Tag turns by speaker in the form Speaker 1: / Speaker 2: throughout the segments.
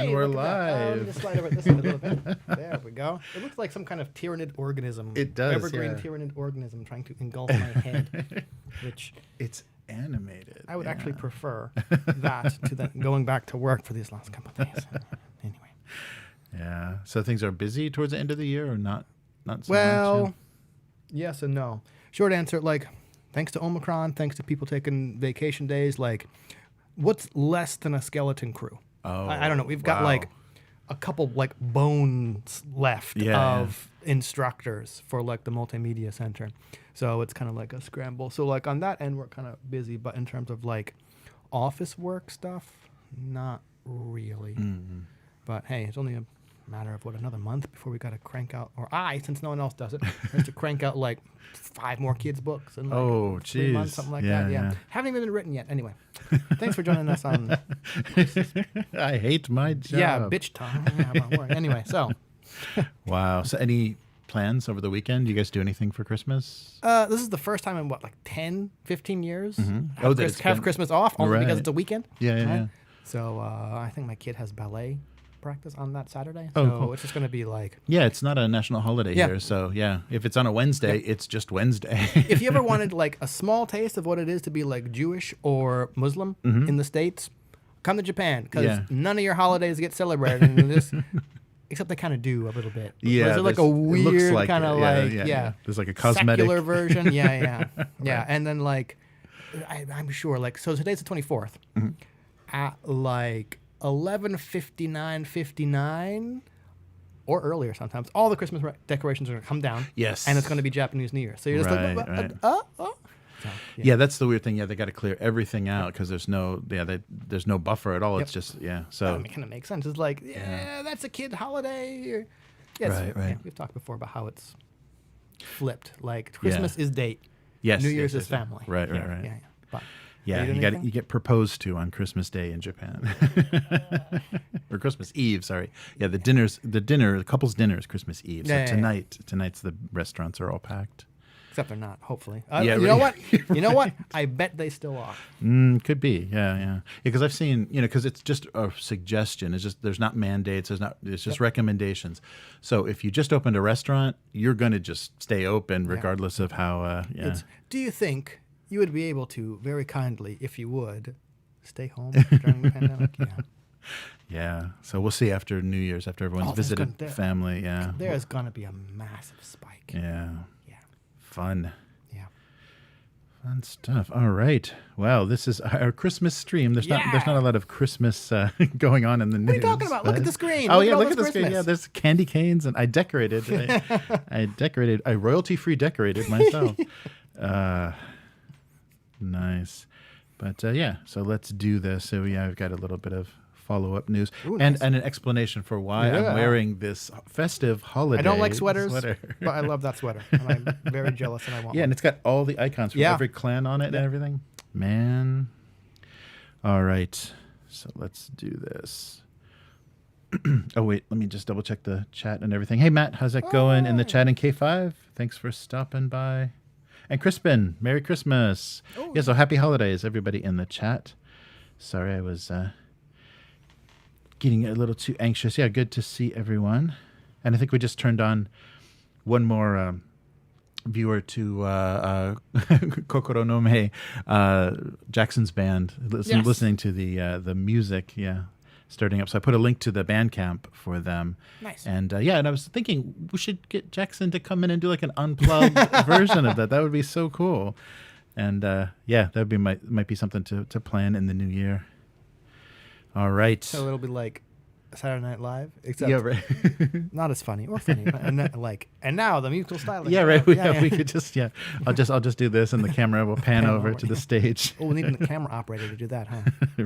Speaker 1: and we're live.
Speaker 2: Just slide over this a little bit. There we go. It looks like some kind of tyrannid organism.
Speaker 1: It does,
Speaker 2: Evergreen
Speaker 1: yeah.
Speaker 2: tyrannid organism trying to engulf my head, which
Speaker 1: It's animated.
Speaker 2: I would actually prefer that to that going back to work for these last couple of days. Anyway.
Speaker 1: Yeah. So things are busy towards the end of the year, or not? Not so
Speaker 2: Well,
Speaker 1: much,
Speaker 2: yes and no. Short answer, like, thanks to Omicron, thanks to people taking vacation days, like, what's less than a skeleton crew?
Speaker 1: Oh,
Speaker 2: I don't know. We've got
Speaker 1: wow.
Speaker 2: like a couple like bones left of instructors for like the multimedia center. So it's kind of like a scramble. So like on that end, we're kind of busy, but in terms of like office work stuff, not really.
Speaker 1: Mm-hmm.
Speaker 2: But hey, it's only a matter of another month before we got to crank out, or since no one else does it, has to crank out like 5 more kids' books in like 3 months, something like that. Yeah. Haven't even been written yet. Anyway, thanks for joining us on.
Speaker 1: I hate my job.
Speaker 2: Yeah, bitch time. Yeah, about work. Anyway, so.
Speaker 1: Wow. So any plans over the weekend? You guys do anything for Christmas?
Speaker 2: This is the first time in 10, 15 years have Christmas off only because it's a weekend.
Speaker 1: Yeah.
Speaker 2: So I think my kid has ballet practice on that Saturday.
Speaker 1: Oh,
Speaker 2: so
Speaker 1: cool.
Speaker 2: it's just going to be like...
Speaker 1: Yeah, it's not a national holiday here. So yeah, if it's on a Wednesday, it's just Wednesday.
Speaker 2: If you ever wanted like a small taste of what it is to be like Jewish or Muslim in the States, come to Japan because none of your holidays get celebrated in this. Except they kind of do a little bit.
Speaker 1: Yeah,
Speaker 2: there's like a weird kind of
Speaker 1: There's like a cosmetic
Speaker 2: secular version. Yeah. And then like, I'm sure like, so today's the 24th. At like 11:59 or earlier sometimes, all the Christmas decorations are going to come down.
Speaker 1: Yes.
Speaker 2: And it's going to be Japanese New Year. So you're just
Speaker 1: right.
Speaker 2: So,
Speaker 1: yeah, that's the weird thing. Yeah, they got to clear everything out because there's no buffer at all. It's just so
Speaker 2: it kind of makes sense. It's like that's a kid holiday. Right. Yeah, we've talked before about how it's flipped. Like Christmas is date.
Speaker 1: Yes.
Speaker 2: New Year's is family.
Speaker 1: Right.
Speaker 2: Yeah. But
Speaker 1: you get proposed to on Christmas Day in Japan. Or Christmas Eve, sorry. Yeah, the couple's dinner is Christmas Eve. So tonight's the restaurants are all packed.
Speaker 2: Except they're not, hopefully. You know what? You know what? I bet they still are.
Speaker 1: Could be, yeah. Because I've seen, because it's just a suggestion. It's just there's not mandates. It's just recommendations. So if you just opened a restaurant, you're going to just stay open regardless of how.
Speaker 2: Do you think you would be able to very kindly, if you would, stay home during the pandemic? Yeah.
Speaker 1: Yeah. So we'll see after New Year's, after everyone's visited family. Yeah.
Speaker 2: There's going to be a massive spike.
Speaker 1: Yeah. Fun.
Speaker 2: Yeah.
Speaker 1: Fun stuff. All right. Well, this is our Christmas stream. There's not a lot of Christmas going on in the news.
Speaker 2: What are you talking about? Look at the screen.
Speaker 1: Oh, look at the screen. Yeah, there's candy canes, and I decorated. I royalty-free decorated myself. Nice. But so let's do this. So I've got a little bit of follow-up news. And an explanation for why I'm wearing this festive holiday.
Speaker 2: I don't like sweaters, but I love that sweater. And I'm very jealous and I want one.
Speaker 1: And it's got all the icons from every clan on it and everything. Man. All right. So let's do this. Oh, wait. Let me just double-check the chat and everything. Hey, Matt. How's that going in the chat in K5? Thanks for stopping by. And Crispin, Merry Christmas. Yeah, so happy holidays, everybody in the chat. Sorry, I was... getting a little too anxious. Yeah, good to see everyone. And I think we just turned on one more viewer to Kokoro no Me, Jackson's band, listening to the music, starting up. So I put a link to the Bandcamp for them.
Speaker 2: Nice.
Speaker 1: And and I was thinking we should get Jackson to come in and do like an unplugged version of that. That would be so cool. And that would be might be something to plan in the new year. All right.
Speaker 2: So it'll be like Saturday Night Live, except not as funny or funny. But, and now the musical styling.
Speaker 1: Yeah, right. We could just I'll just do this, and the camera will pan over to the stage.
Speaker 2: Oh, we need a camera operator to do that, huh?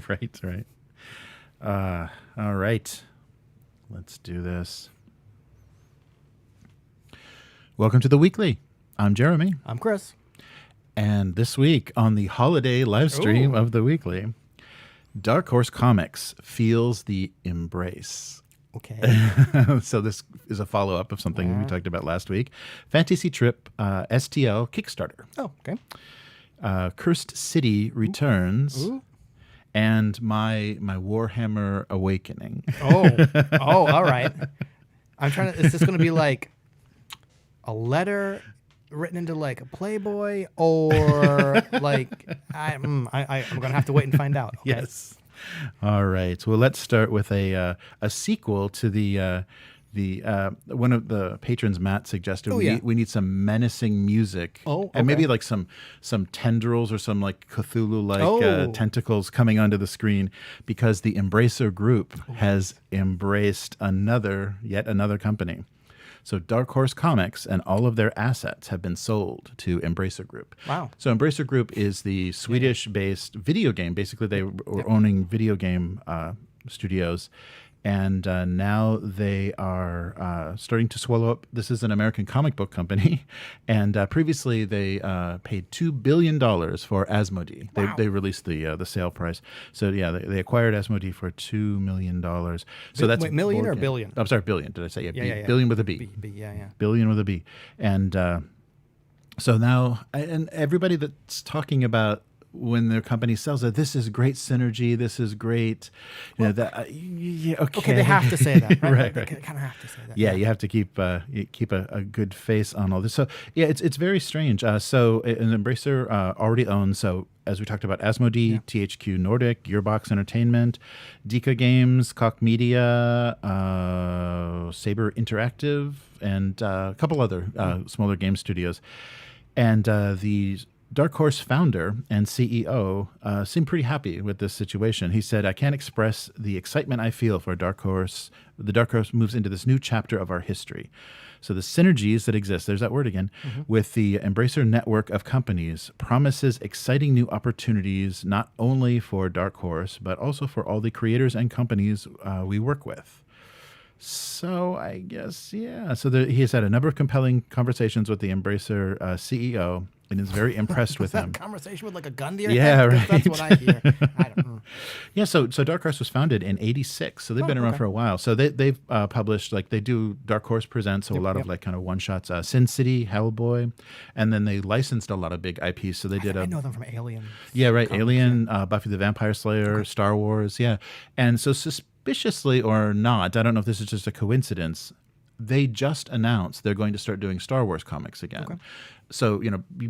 Speaker 1: Right. All right. Let's do this. Welcome to the Weekly. I'm Jeremy.
Speaker 2: I'm Chris.
Speaker 1: And this week on the holiday live stream of the Weekly, Dark Horse Comics feels the embrace.
Speaker 2: Okay.
Speaker 1: So this is a follow-up of something we talked about last week. Fantasy Trip STL Kickstarter.
Speaker 2: Oh, okay.
Speaker 1: Cursed City returns. and my Warhammer Awakening.
Speaker 2: Oh, all right. I'm trying to. Is this going to be like a letter written into like a Playboy, or like I'm going to have to wait and find out. Okay?
Speaker 1: Yes. All right. Well, let's start with a sequel to the one of the patrons, Matt, suggested we need some menacing music.
Speaker 2: Oh, okay.
Speaker 1: And maybe like some tendrils or some like Cthulhu-like tentacles coming onto the screen, because the Embracer Group has embraced yet another company. So Dark Horse Comics and all of their assets have been sold to Embracer Group.
Speaker 2: Wow.
Speaker 1: So Embracer Group is the Swedish-based video game. Basically, they were owning video game studios. And now they are starting to swallow up. This is an American comic book company. And previously, they paid $2 billion for Asmodee.
Speaker 2: Wow.
Speaker 1: They released the sale price. So, yeah, they acquired Asmodee for $2 million. So that's
Speaker 2: million or billion?
Speaker 1: I'm sorry, billion. Did I say?
Speaker 2: Yeah.
Speaker 1: Billion with a B.
Speaker 2: Yeah.
Speaker 1: Billion with a B. And so now, and everybody that's talking about when their company sells it, this is great synergy, this is great.
Speaker 2: Okay, they have to say that, right? They kind of have to say that.
Speaker 1: Yeah, you have to keep a good face on all this. So yeah, it's very strange. So an Embracer already owns, so as we talked about, Asmodee, THQ Nordic, Gearbox Entertainment, Deka Games, Koch Media, Saber Interactive, and a couple other smaller game studios. And the Dark Horse founder and CEO seemed pretty happy with this situation. He said, "I can't express the excitement I feel for Dark Horse. The Dark Horse moves into this new chapter of our history." So the synergies that exist, there's that word again, with the Embracer network of companies promises exciting new opportunities, not only for Dark Horse, but also for all the creators and companies we work with. So I guess, yeah. So he has had a number of compelling conversations with the Embracer CEO, and is very impressed with him.
Speaker 2: Conversation with like a gun to your
Speaker 1: head?
Speaker 2: Right. That's what I hear. I don't know.
Speaker 1: Yeah, so Dark Horse was founded in '86, so they've been around for a while. So they've published, like, they do Dark Horse Presents, so a lot of like kind of one shots, Sin City, Hellboy, and then they licensed a lot of big IPs. So they did
Speaker 2: I know them from Alien.
Speaker 1: Yeah, right. Comics, Alien, Buffy the Vampire Slayer, Star Wars, yeah. And so suspiciously or not, I don't know if this is just a coincidence, they just announced they're going to start doing Star Wars comics again. Okay. So,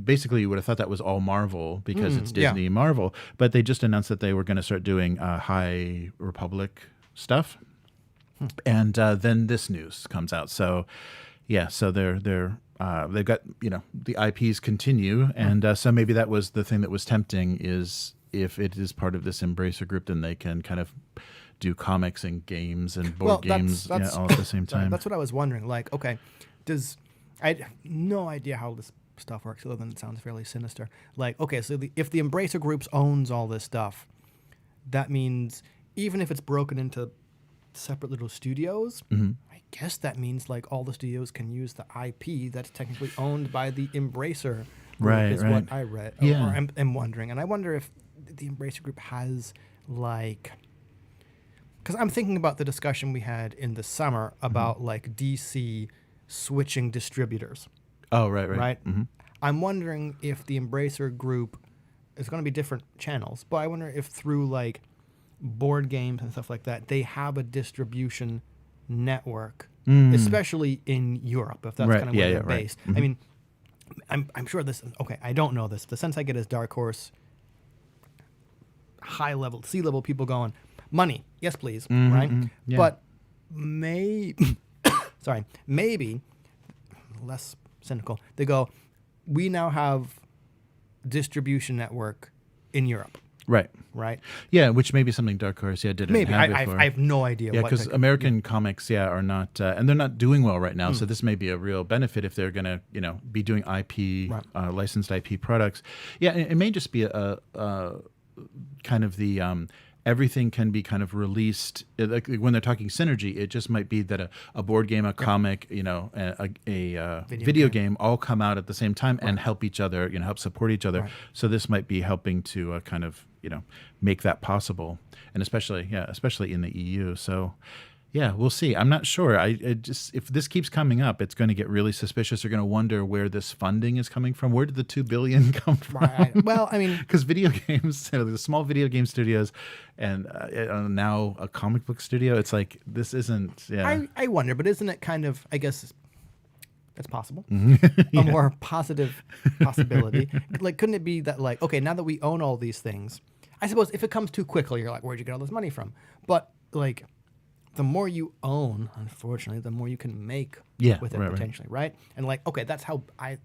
Speaker 1: basically you would have thought that was all Marvel because it's Disney Marvel, but they just announced that they were going to start doing High Republic stuff. And then this news comes out. So, yeah, so they've got, the IPs continue. And so maybe that was the thing that was tempting, is if it is part of this Embracer Group, then they can kind of do comics and games and board games all at the same time.
Speaker 2: That's what I was wondering. Like, okay, I have no idea how this stuff works, other than it sounds fairly sinister. Like, okay, so if the Embracer Group owns all this stuff, that means even if it's broken into separate little studios, I guess that means like all the studios can use the IP that's technically owned by the Embracer Group, is what I read.
Speaker 1: Yeah.
Speaker 2: Or I'm wondering. And I wonder if the Embracer Group has like... Because I'm thinking about the discussion we had in the summer about like DC switching distributors.
Speaker 1: Oh, right.
Speaker 2: Mm-hmm. I'm wondering if the Embracer Group is going to be different channels, but I wonder if through like board games and stuff like that, they have a distribution network, especially in Europe, if that's kind of where they're based. I mean, I'm sure this. Okay, I don't know this. The sense I get is Dark Horse, high level, C-level people going, money, yes please, right? Yeah. But maybe less cynical. They go, we now have distribution network in Europe.
Speaker 1: Right. Yeah, which may be something Dark Horse didn't have before.
Speaker 2: I have no idea.
Speaker 1: Yeah, because American comics are not, and they're not doing well right now. So this may be a real benefit if they're going to be doing IP, licensed IP products. Yeah, it may just be a kind of the everything can be kind of released. Like when they're talking synergy, it just might be that a board game, a comic, a video game all come out at the same time and help each other, help support each other. So this might be helping to kind of, make that possible, and especially in the EU. So, Yeah, we'll see. I'm not sure. I just if this keeps coming up, it's going to get really suspicious. You're going to wonder where this funding is coming from. Where did the $2 billion come from?
Speaker 2: Right. Well, I mean,
Speaker 1: because video games, the small video game studios, and now a comic book studio. It's like this isn't. Yeah,
Speaker 2: I wonder, but isn't it kind of? I guess that's possible.
Speaker 1: Yeah.
Speaker 2: A more positive possibility. Like, couldn't it be that, like, okay, now that we own all these things, I suppose if it comes too quickly, you're like, where'd you get all this money from? But like, the more you own, unfortunately, the more you can make with it potentially, right? And like, okay, that's how I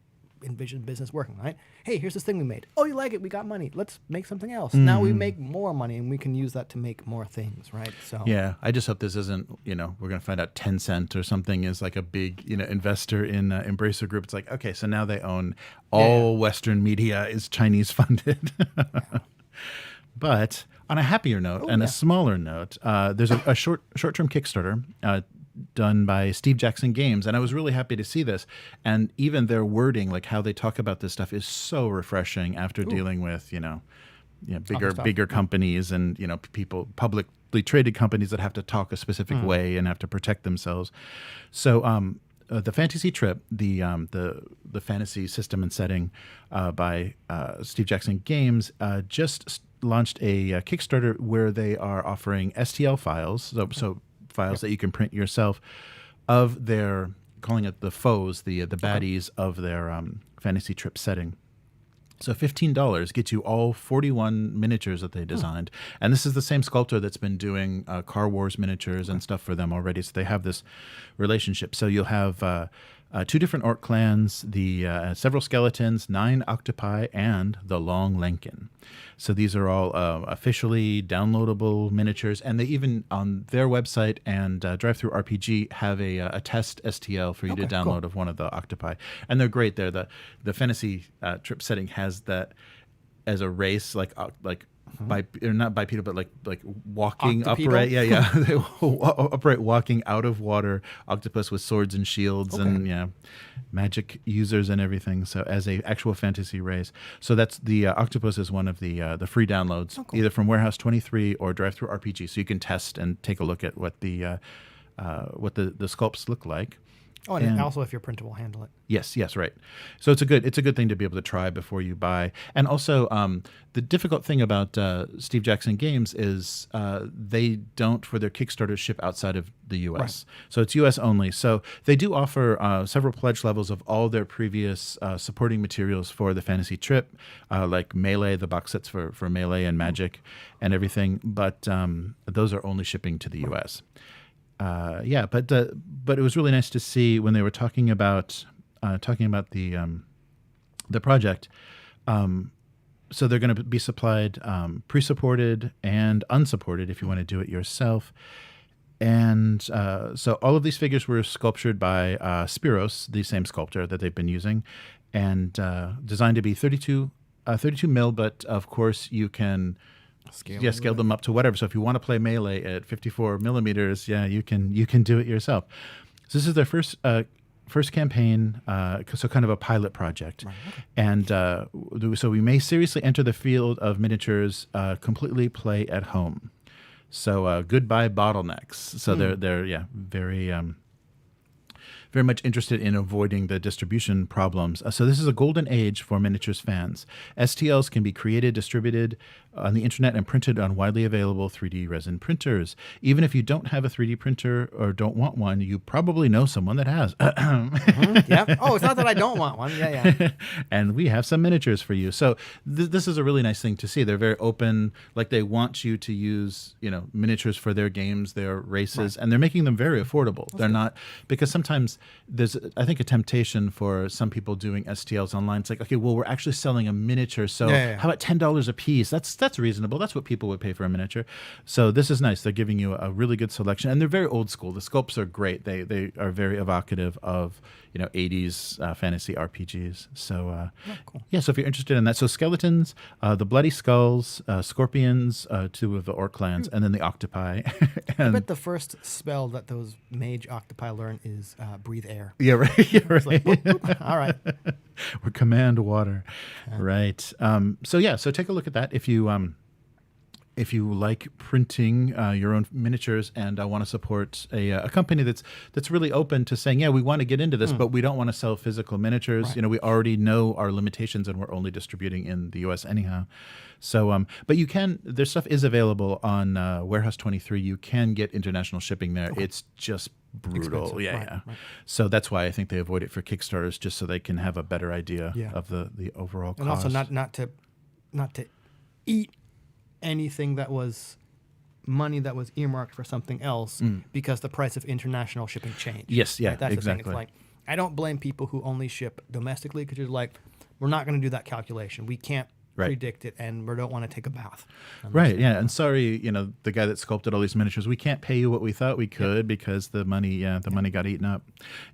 Speaker 2: envision business working, right? Hey, here's this thing we made. Oh, you like it? We got money. Let's make something else. Now we make more money, and we can use that to make more things, right? So
Speaker 1: yeah, I just hope this isn't, we're going to find out Tencent or something is like a big, investor in Embracer Group. It's like, okay, so now they own all Western media is Chinese funded. But on a happier note a smaller note, there's a short-term Kickstarter done by Steve Jackson Games, and I was really happy to see this. And even their wording, like how they talk about this stuff, is so refreshing after dealing with bigger companies and people, publicly traded companies that have to talk a specific way and have to protect themselves. So the Fantasy Trip, the fantasy system and setting by Steve Jackson Games, just launched a Kickstarter where they are offering STL files, so files that you can print yourself of their, calling it the foes, the baddies of their Fantasy Trip setting. So $15 gets you all 41 miniatures that they designed. And this is the same sculptor that's been doing Car Wars miniatures and stuff for them already. So they have this relationship. So you'll have 2 different orc clans, the several skeletons, 9 octopi, and the Long Lenkin. So these are all officially downloadable miniatures, and they even on their website and Drive-Thru RPG have a test STL for you to download of one of the octopi, and they're great. They're the Fantasy Trip setting has that as a race, like or not bipedal, but like walking upright. Upright walking out of water octopus with swords and shields and magic users and everything. So as a actual fantasy race. So that's the octopus is one of the free downloads, either from Warehouse 23 or Drive-Thru RPG. So you can test and take a look at what the sculpts look like.
Speaker 2: Oh, and also if your printer will handle it.
Speaker 1: Yes, right. So it's a good thing to be able to try before you buy. And also, the difficult thing about Steve Jackson Games is they don't, for their Kickstarter, ship outside of the U.S. Right. So it's U.S. only. So they do offer several pledge levels of all their previous supporting materials for the Fantasy Trip, like Melee, the box sets for Melee and Magic and everything. But those are only shipping to the U.S. But it was really nice to see when they were talking about the project. So they're going to be supplied pre-supported and unsupported if you want to do it yourself. And so all of these figures were sculptured by Spiros, the same sculptor that they've been using, and designed to be 32 mil. But of course, you can scale them up to whatever. So if you want to play Melee at 54 millimeters, you can do it yourself. So this is their first campaign, so kind of a pilot project. Right, okay. And so we may seriously enter the field of miniatures, completely play at home. So goodbye bottlenecks. So they're very much interested in avoiding the distribution problems. So this is a golden age for miniatures fans. STLs can be created, distributed on the internet, and printed on widely available 3D resin printers. Even if you don't have a 3D printer or don't want one, you probably know someone that has.
Speaker 2: Yeah. Oh, it's not that I don't want one. Yeah.
Speaker 1: And we have some miniatures for you. So this is a really nice thing to see. They're very open. Like they want you to use, miniatures for their games, their races, and they're making them very affordable. They're not, because sometimes there's, I think, a temptation for some people doing STLs online. It's like, okay, well, we're actually selling a miniature, so how about $10 a piece? That's reasonable. That's what people would pay for a miniature. So this is nice. They're giving you a really good selection, and they're very old school. The sculpts are great. They are very evocative of 80s fantasy RPGs. So cool. So if you're interested in that, so skeletons, the bloody skulls, scorpions, 2 of the orc clans, and then the octopi.
Speaker 2: I bet the first spell that those mage octopi learn is breathe air.
Speaker 1: Yeah, right. Yeah, right.
Speaker 2: Like, whoop. All right.
Speaker 1: Or command water. Right. So take a look at that if you if you like printing your own miniatures and want to support a company that's really open to saying, yeah, we want to get into this, but we don't want to sell physical miniatures.
Speaker 2: Right.
Speaker 1: You know, we already know our limitations, and we're only distributing in the U.S. anyhow. So, but you can. Their stuff is available on Warehouse 23. You can get international shipping there. Okay. It's just brutal.
Speaker 2: Expensive.
Speaker 1: Yeah.
Speaker 2: Right.
Speaker 1: So that's why I think they avoid it for Kickstarters, just so they can have a better idea of the overall cost.
Speaker 2: And also not to eat anything that was money that was earmarked for something else because the price of international shipping changed.
Speaker 1: Yes, yeah,
Speaker 2: right? That's
Speaker 1: exactly.
Speaker 2: The thing. It's like, I don't blame people who only ship domestically because you're like, we're not going to do that calculation. We can't predict it, and we don't want to take a bath.
Speaker 1: Right, yeah. And sorry, you know, the guy that sculpted all these miniatures, we can't pay you what we thought we could because the money, money got eaten up.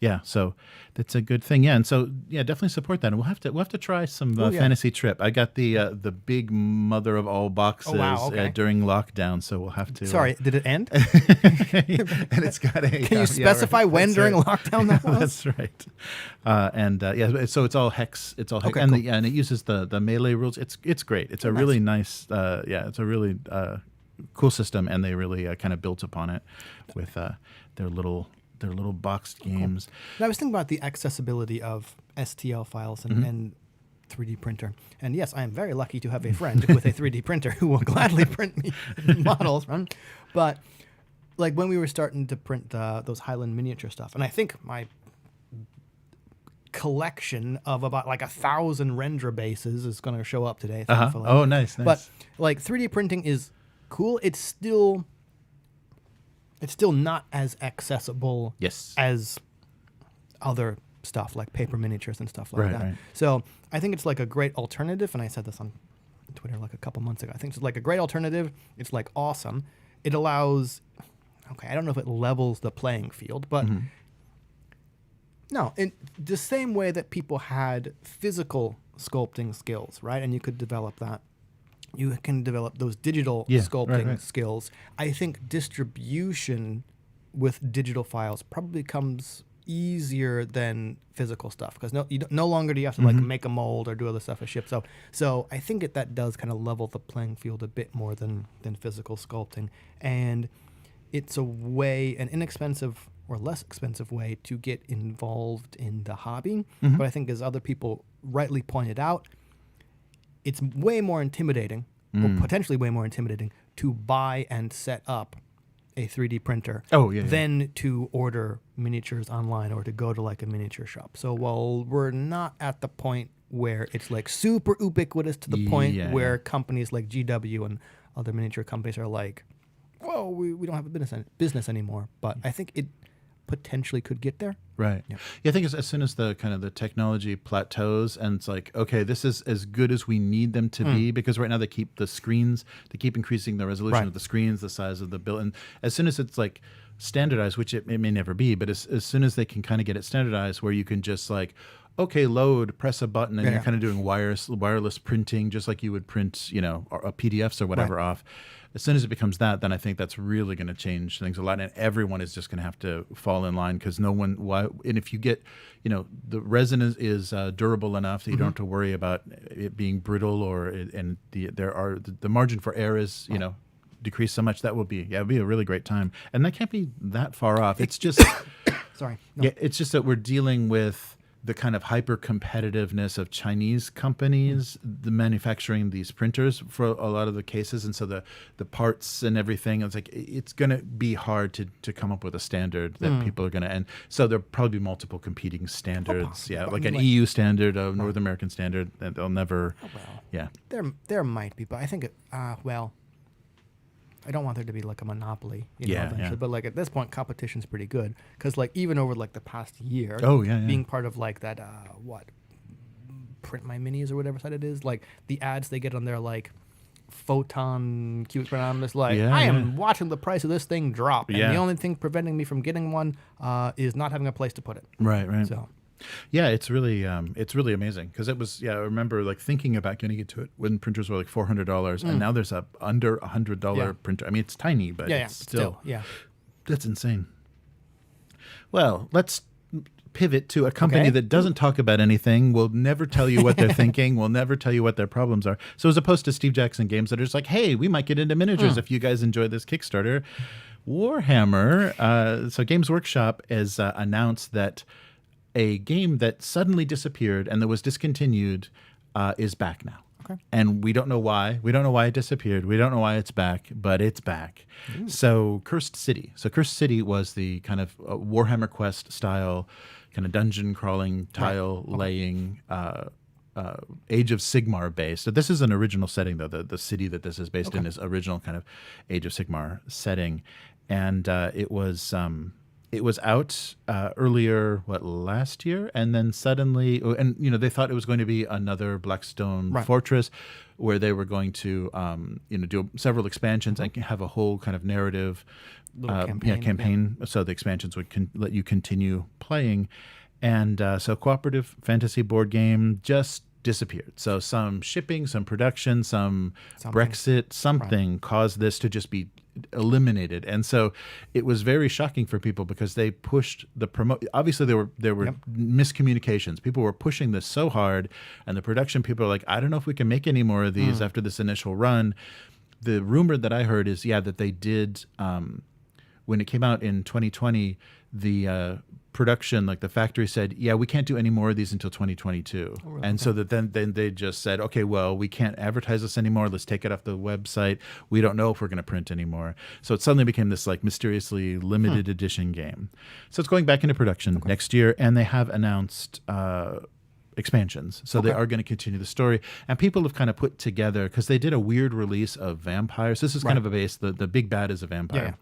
Speaker 1: Yeah, so that's a good thing. Yeah, and so definitely support that. And we'll have to try some Fantasy Trip. I got the big mother of all boxes during lockdown, so we'll have to.
Speaker 2: Sorry, did it end?
Speaker 1: And it's got a.
Speaker 2: Can you specify when during lockdown that was?
Speaker 1: That's right. So it's all hex. It's all hex, and cool. And it uses the melee rules. It's great. It's a really nice. It's a really cool system, and they really kind of built upon it with their little boxed games.
Speaker 2: Cool. And I was thinking about the accessibility of STL files and 3D printer. And yes, I am very lucky to have a friend with a 3D printer who will gladly print me models. But like when we were starting to print those Highland miniature stuff, and I think my collection of about like 1,000 render bases is going to show up today. Thankfully.
Speaker 1: Oh, nice.
Speaker 2: But like 3D printing is cool. It's still not as accessible as other stuff like paper miniatures and stuff like that. Right. So I think it's like a great alternative. And I said this on Twitter like a couple months ago. I think it's like a great alternative. It's like awesome. It allows, I don't know if it levels the playing field, but no, in the same way that people had physical sculpting skills, right? And you could develop that. You can develop those digital sculpting skills. I think distribution with digital files probably comes easier than physical stuff because no longer do you have to like make a mold or do other stuff as ship. So I think that does kind of level the playing field a bit more than physical sculpting, and it's an inexpensive or less expensive way to get involved in the hobby. But I think, as other people rightly pointed out, it's way more intimidating, or potentially way more intimidating, to buy and set up a 3D printer than to order miniatures online or to go to like a miniature shop. So while we're not at the point where it's like super ubiquitous to the point where companies like GW and other miniature companies are like, whoa, we don't have a business anymore. But I think it potentially could get there.
Speaker 1: Right. Yeah, I think as soon as the kind of the technology plateaus and it's like, okay, this is as good as we need them to be, because right now they keep increasing the resolution of the screens, the size of the build. And as soon as it's like standardized, which it may never be, but as soon as they can kind of get it standardized where you can just like, okay, load, press a button, and you're kind of doing wireless printing just like you would print, PDFs or whatever off. As soon as it becomes that, then I think that's really going to change things a lot, and everyone is just going to have to fall in line because and if you get, the resin is durable enough that you don't have to worry about it being brittle the margin for error is, decreased so much that will be, it'll be a really great time, and that can't be that far off. It's just, it's just that we're dealing with the kind of hyper competitiveness of Chinese companies, the manufacturing these printers for a lot of the cases. And so the parts and everything, it's like, it's going to be hard to come up with a standard that people are going to, and so there'll probably be multiple competing standards. Like an EU standard, a North American standard, that they'll never,
Speaker 2: There might be, but I think I don't want there to be like a monopoly, eventually. But like at this point, competition's pretty good because like even over like the past year, being part of like that Print My Minis or whatever site it is, like the ads they get on their like photon cubic print, like I am watching the price of this thing drop, and the only thing preventing me from getting one is not having a place to put it. Right. So.
Speaker 1: Yeah, it's really amazing because it was, I remember like thinking about getting into it when printers were like $400 and now there's a under $100 printer. I mean, it's tiny, but it's still, that's insane. Well, let's pivot to a company that doesn't talk about anything, will never tell you what they're thinking, will never tell you what their problems are. So as opposed to Steve Jackson Games that are just like, hey, we might get into miniatures if you guys enjoy this Kickstarter. Warhammer, so Games Workshop has announced that a game that suddenly disappeared and that was discontinued is back now.
Speaker 2: Okay.
Speaker 1: And we don't know why. We don't know why it disappeared. We don't know why it's back, but it's back. Ooh. So Cursed City. So Cursed City was the kind of Warhammer Quest style, kind of dungeon crawling, tile laying, Age of Sigmar based. So this is an original setting, though. The city that this is based in is original kind of Age of Sigmar setting. And it was out earlier, last year, and then suddenly, and they thought it was going to be another Blackstone Fortress, where they were going to, do several expansions and have a whole kind of narrative, campaign. So the expansions would let you continue playing, and so cooperative fantasy board game just disappeared. So some shipping, some production, something. Brexit, something caused this to just be eliminated. And so it was very shocking for people because they pushed the obviously there were miscommunications. People were pushing this so hard, and the production people are like, I don't know if we can make any more of these after this initial run. The rumor that I heard is that they did when it came out in 2020, the production, like the factory said, we can't do any more of these until 2022. Oh, really? And so that then they just said, okay, well, we can't advertise this anymore. Let's take it off the website. We don't know if we're going to print anymore. So it suddenly became this like mysteriously limited edition game. So it's going back into production next year, and they have announced expansions. So they are going to continue the story. And people have kind of put together, because they did a weird release of vampires. This is kind of a base. The big bad is a vampire. Yeah.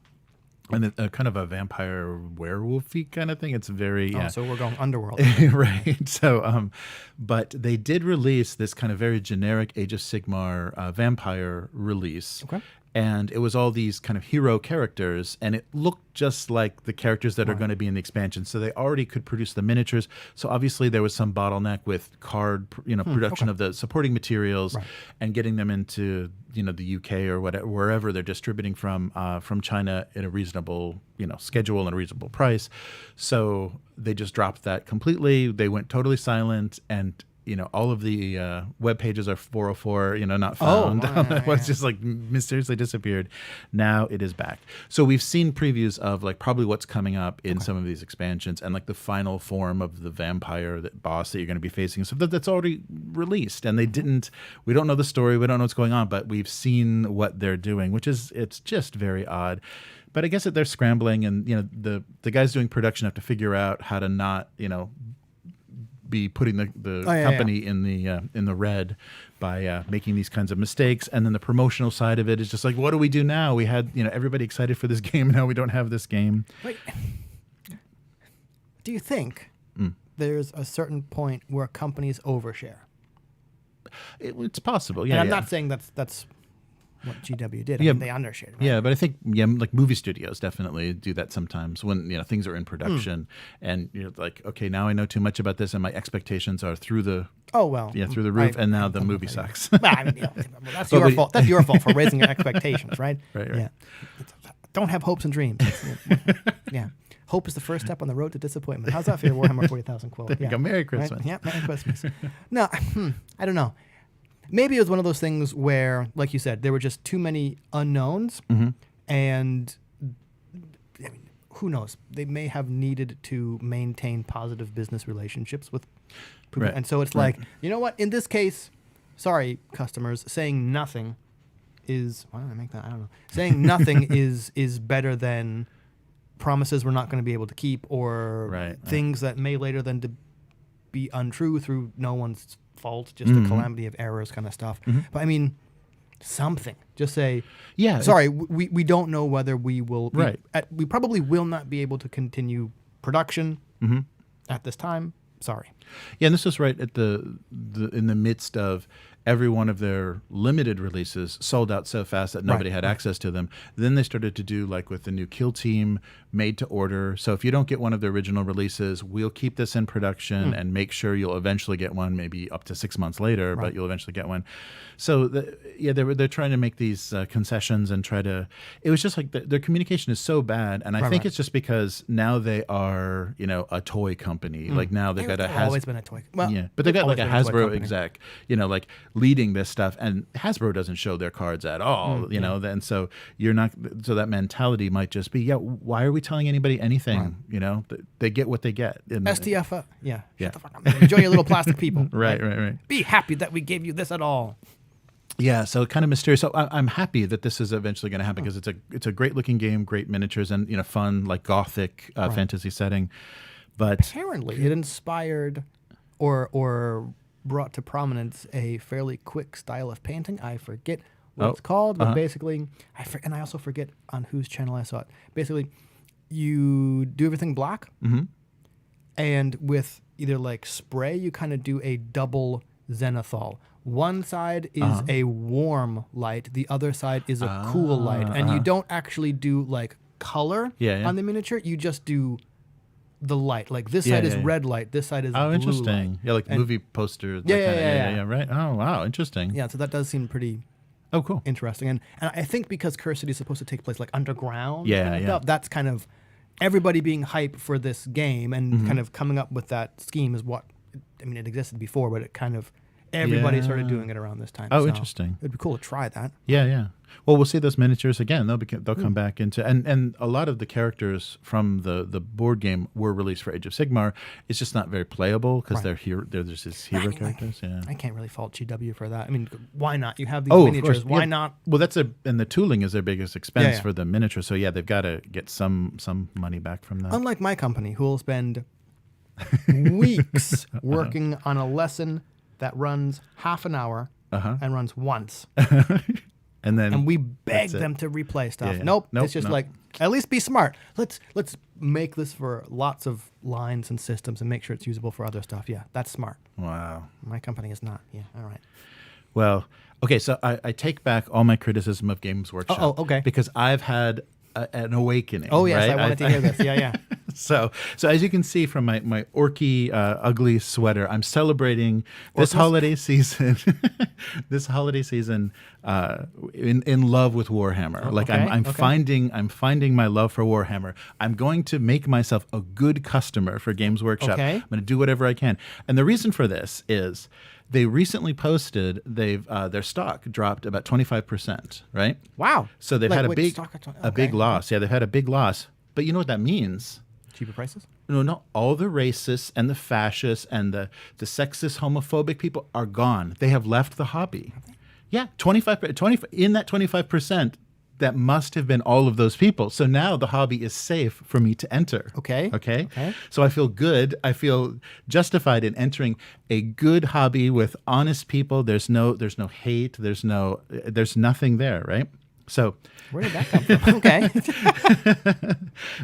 Speaker 1: And kind of a vampire werewolf-y kind of thing. It's very
Speaker 2: so we're going underworld,
Speaker 1: right? So, but they did release this kind of very generic Age of Sigmar vampire release. Okay. And it was all these kind of hero characters, and it looked just like the characters that are going to be in the expansion. So they already could produce the miniatures. So obviously there was some bottleneck with card, production of the supporting materials and getting them into, the UK or whatever, wherever they're distributing from China in a reasonable, schedule and a reasonable price. So they just dropped that completely. They went totally silent, and all of the web pages are 404, not found. It's just like mysteriously disappeared. Now it is back. So we've seen previews of like probably what's coming up in some of these expansions, and like do final form of the vampire boss that you're going to be facing. So that's already released, and we don't know the story. We don't know what's going on, but we've seen what they're doing, it's just very odd. But I guess that they're scrambling, and the guys doing production have to figure out how to not be putting the company in the red by making these kinds of mistakes. And then the promotional side of it is just like, what do we do now? We had everybody excited for this game, and now we don't have this game.
Speaker 2: Wait, do you think there's a certain point where companies overshare?
Speaker 1: It's possible.
Speaker 2: And I'm not saying that's what GW did. I mean, they undershared. Right?
Speaker 1: Yeah, but I think like movie studios definitely do that sometimes when things are in production, and you're like, okay, now I know too much about this, and my expectations are through the through the roof, and now the movie sucks.
Speaker 2: Well, I mean, that's your fault. That's your fault for raising your expectations, right?
Speaker 1: Right.
Speaker 2: Yeah. Don't have hopes and dreams. Yeah. Hope is the first step on the road to disappointment. How's that for your Warhammer 40,000 quote?
Speaker 1: Yeah. Merry Christmas.
Speaker 2: Right? Yeah, Merry Christmas. No, I don't know. Maybe it was one of those things where, like you said, there were just too many unknowns, and I mean, who knows? They may have needed to maintain positive business relationships with people. And so it's like, you know what? In this case, sorry, customers, saying nothing is, why did I make that? I don't know. Saying nothing is better than promises we're not going to be able to keep, or things that may later then be untrue through no one's fault, just the calamity of errors kind of stuff. But I mean, something. Just say, sorry, we don't know whether we will. We probably will not be able to continue production at this time. Sorry.
Speaker 1: Yeah, and this was right at in the midst of every one of their limited releases sold out so fast that nobody had access to them. Then they started to do like with the new Kill Team, made to order. So if you don't get one of the original releases, we'll keep this in production and make sure you'll eventually get one, maybe up to 6 months later, but you'll eventually get one. So they're trying to make these concessions and try to. It was just like their communication is so bad, and I think it's just because now they are a toy company. Like now they've got
Speaker 2: always been a toy. Well,
Speaker 1: yeah, but they've got like a Hasbro exec, like leading this stuff, and Hasbro doesn't show their cards at all. And so you're not. So that mentality might just be, why are we telling anybody anything? They get what they get.
Speaker 2: STF, shut the fuck up. Enjoy your little plastic people.
Speaker 1: Right.
Speaker 2: Be happy that we gave you this at all.
Speaker 1: Yeah, so kind of mysterious. So I'm happy that this is eventually going to happen because it's a great looking game, great miniatures, and fun like gothic fantasy setting. But
Speaker 2: apparently, it inspired or brought to prominence a fairly quick style of painting. I forget what it's called, but basically, and I also forget on whose channel I saw it. Basically, you do everything black, and with either like spray, you kind of do a double zenithal. One side is a warm light, the other side is a cool light, and you don't actually do like color on the miniature. You just do the light. Like this side is red light, this side is blue
Speaker 1: interesting.
Speaker 2: Light.
Speaker 1: Yeah, like movie posters. Right. Oh, wow, interesting.
Speaker 2: Yeah, so that does seem pretty.
Speaker 1: Oh, cool.
Speaker 2: Interesting, and I think because Curse City is supposed to take place like underground. That's kind of everybody being hype for this game and kind of coming up with that scheme is what. I mean, it existed before, but it kind of. Everybody started doing it around this time.
Speaker 1: Oh,
Speaker 2: so
Speaker 1: interesting.
Speaker 2: It'd be cool to try that.
Speaker 1: Yeah. Well, we'll see those miniatures again. They'll come back into and a lot of the characters from the board game were released for Age of Sigmar. It's just not very playable because they're just these hero characters.
Speaker 2: I can't really fault GW for that. I mean, why not? You have these miniatures. Why not?
Speaker 1: Well, and the tooling is their biggest expense for the miniature. So they've got to get some money back from that.
Speaker 2: Unlike my company, who will spend weeks working on a lesson that runs half an hour and runs once. and we beg them to replay stuff. Nope. It's just like, at least be smart. Let's make this for lots of lines and systems and make sure it's usable for other stuff. Yeah, that's smart.
Speaker 1: Wow.
Speaker 2: My company is not. Yeah, all right.
Speaker 1: Well, okay, so I take back all my criticism of Games Workshop.
Speaker 2: Oh, okay.
Speaker 1: Because I've had an awakening.
Speaker 2: Oh, yes,
Speaker 1: right?
Speaker 2: I wanted to hear this. Yeah.
Speaker 1: So as you can see from my orky, ugly sweater, I'm celebrating this holiday season. This holiday season, in love with Warhammer. I'm finding my love for Warhammer. I'm going to make myself a good customer for Games Workshop.
Speaker 2: Okay.
Speaker 1: I'm going to do whatever I can, and the reason for this is. They recently posted their stock dropped about 25%, right?
Speaker 2: Wow.
Speaker 1: So they've had a big loss. Yeah, they've had a big loss. But you know what that means?
Speaker 2: Cheaper prices?
Speaker 1: No, all the racists and the fascists and the sexist, homophobic people are gone. They have left the hobby. Yeah, 25 in that 25%. That must have been all of those people. So now the hobby is safe for me to enter. Okay. So I feel good. I feel justified in entering a good hobby with honest people. There's no hate. There's nothing there, right? So
Speaker 2: where did that come from? Okay.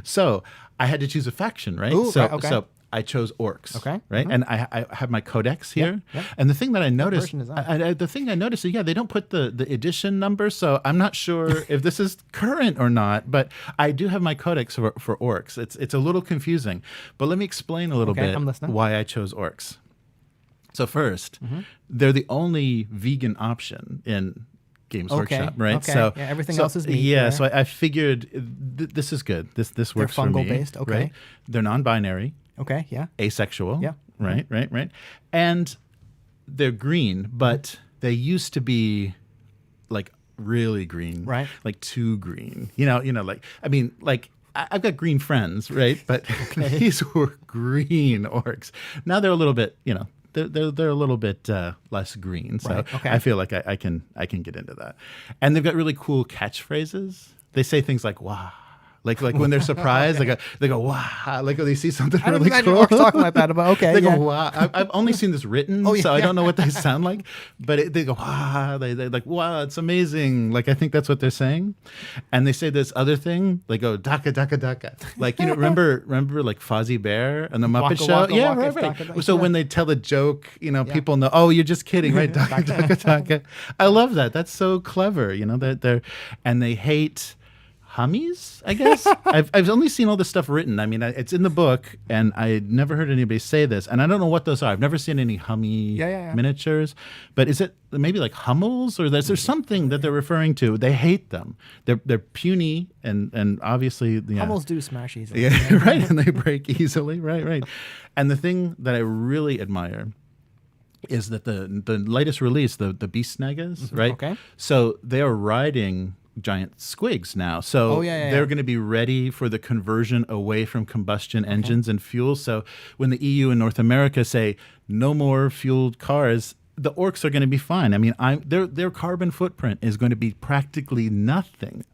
Speaker 1: So I had to choose a faction, right?
Speaker 2: Ooh,
Speaker 1: So I chose orcs.
Speaker 2: Okay.
Speaker 1: Right. And I have my codex here. Yep. And the thing that I noticed, is they don't put the edition number. So I'm not sure if this is current or not, but I do have my codex for orcs. It's a little confusing, but let me explain a little bit why I chose orcs. So first, they're the only vegan option in Games Workshop, right?
Speaker 2: Okay.
Speaker 1: So
Speaker 2: everything else is meat.
Speaker 1: Yeah, so I figured this is good. This works for me.
Speaker 2: They're fungal based. Okay.
Speaker 1: Right? They're non-binary.
Speaker 2: Okay, yeah.
Speaker 1: Asexual.
Speaker 2: Yeah.
Speaker 1: Right. And they're green, but they used to be like really green.
Speaker 2: Right.
Speaker 1: Like too green. I've got green friends, right? But these were green orcs. Now they're a little bit, they're a little bit less green. So I feel like I can get into that. And they've got really cool catchphrases. They say things like, wow. Like when they're surprised, they go wow, like when they see something
Speaker 2: I don't
Speaker 1: really
Speaker 2: imagine
Speaker 1: cool.
Speaker 2: orcs talking like that, but okay.
Speaker 1: They go wow. I've only seen this written,
Speaker 2: Oh, yeah.
Speaker 1: so I don't know what they sound like. But they go wow. They're like wow, it's amazing. Like I think that's what they're saying, and they say this other thing. They go daka daka daka. Like remember like Fozzie Bear and the Muppet
Speaker 2: Waka,
Speaker 1: Show.
Speaker 2: waka,
Speaker 1: Yeah,
Speaker 2: waka,
Speaker 1: right.
Speaker 2: daka, daka.
Speaker 1: So when they tell a joke, people know. Oh, you're just kidding, right? Daka daka daka. I love that. That's so clever. That they're and they hate hummies, I guess. I've only seen all this stuff written. I mean, it's in the book, and I never heard anybody say this, and I don't know what those are. I've never seen any hummy miniatures, but is it maybe like Hummels, or there's something that they're referring to? They hate them. They're puny, and obviously
Speaker 2: Hummels do smash easily.
Speaker 1: Yeah, right, and they break easily. Right. And the thing that I really admire is that the latest release, the Beast Snagas, right?
Speaker 2: Okay.
Speaker 1: So they are riding giant squigs now. So they're going to be ready for the conversion away from combustion engines and fuel. So when the EU and North America say no more fueled cars, the orcs are going to be fine. I mean, their carbon footprint is going to be practically nothing.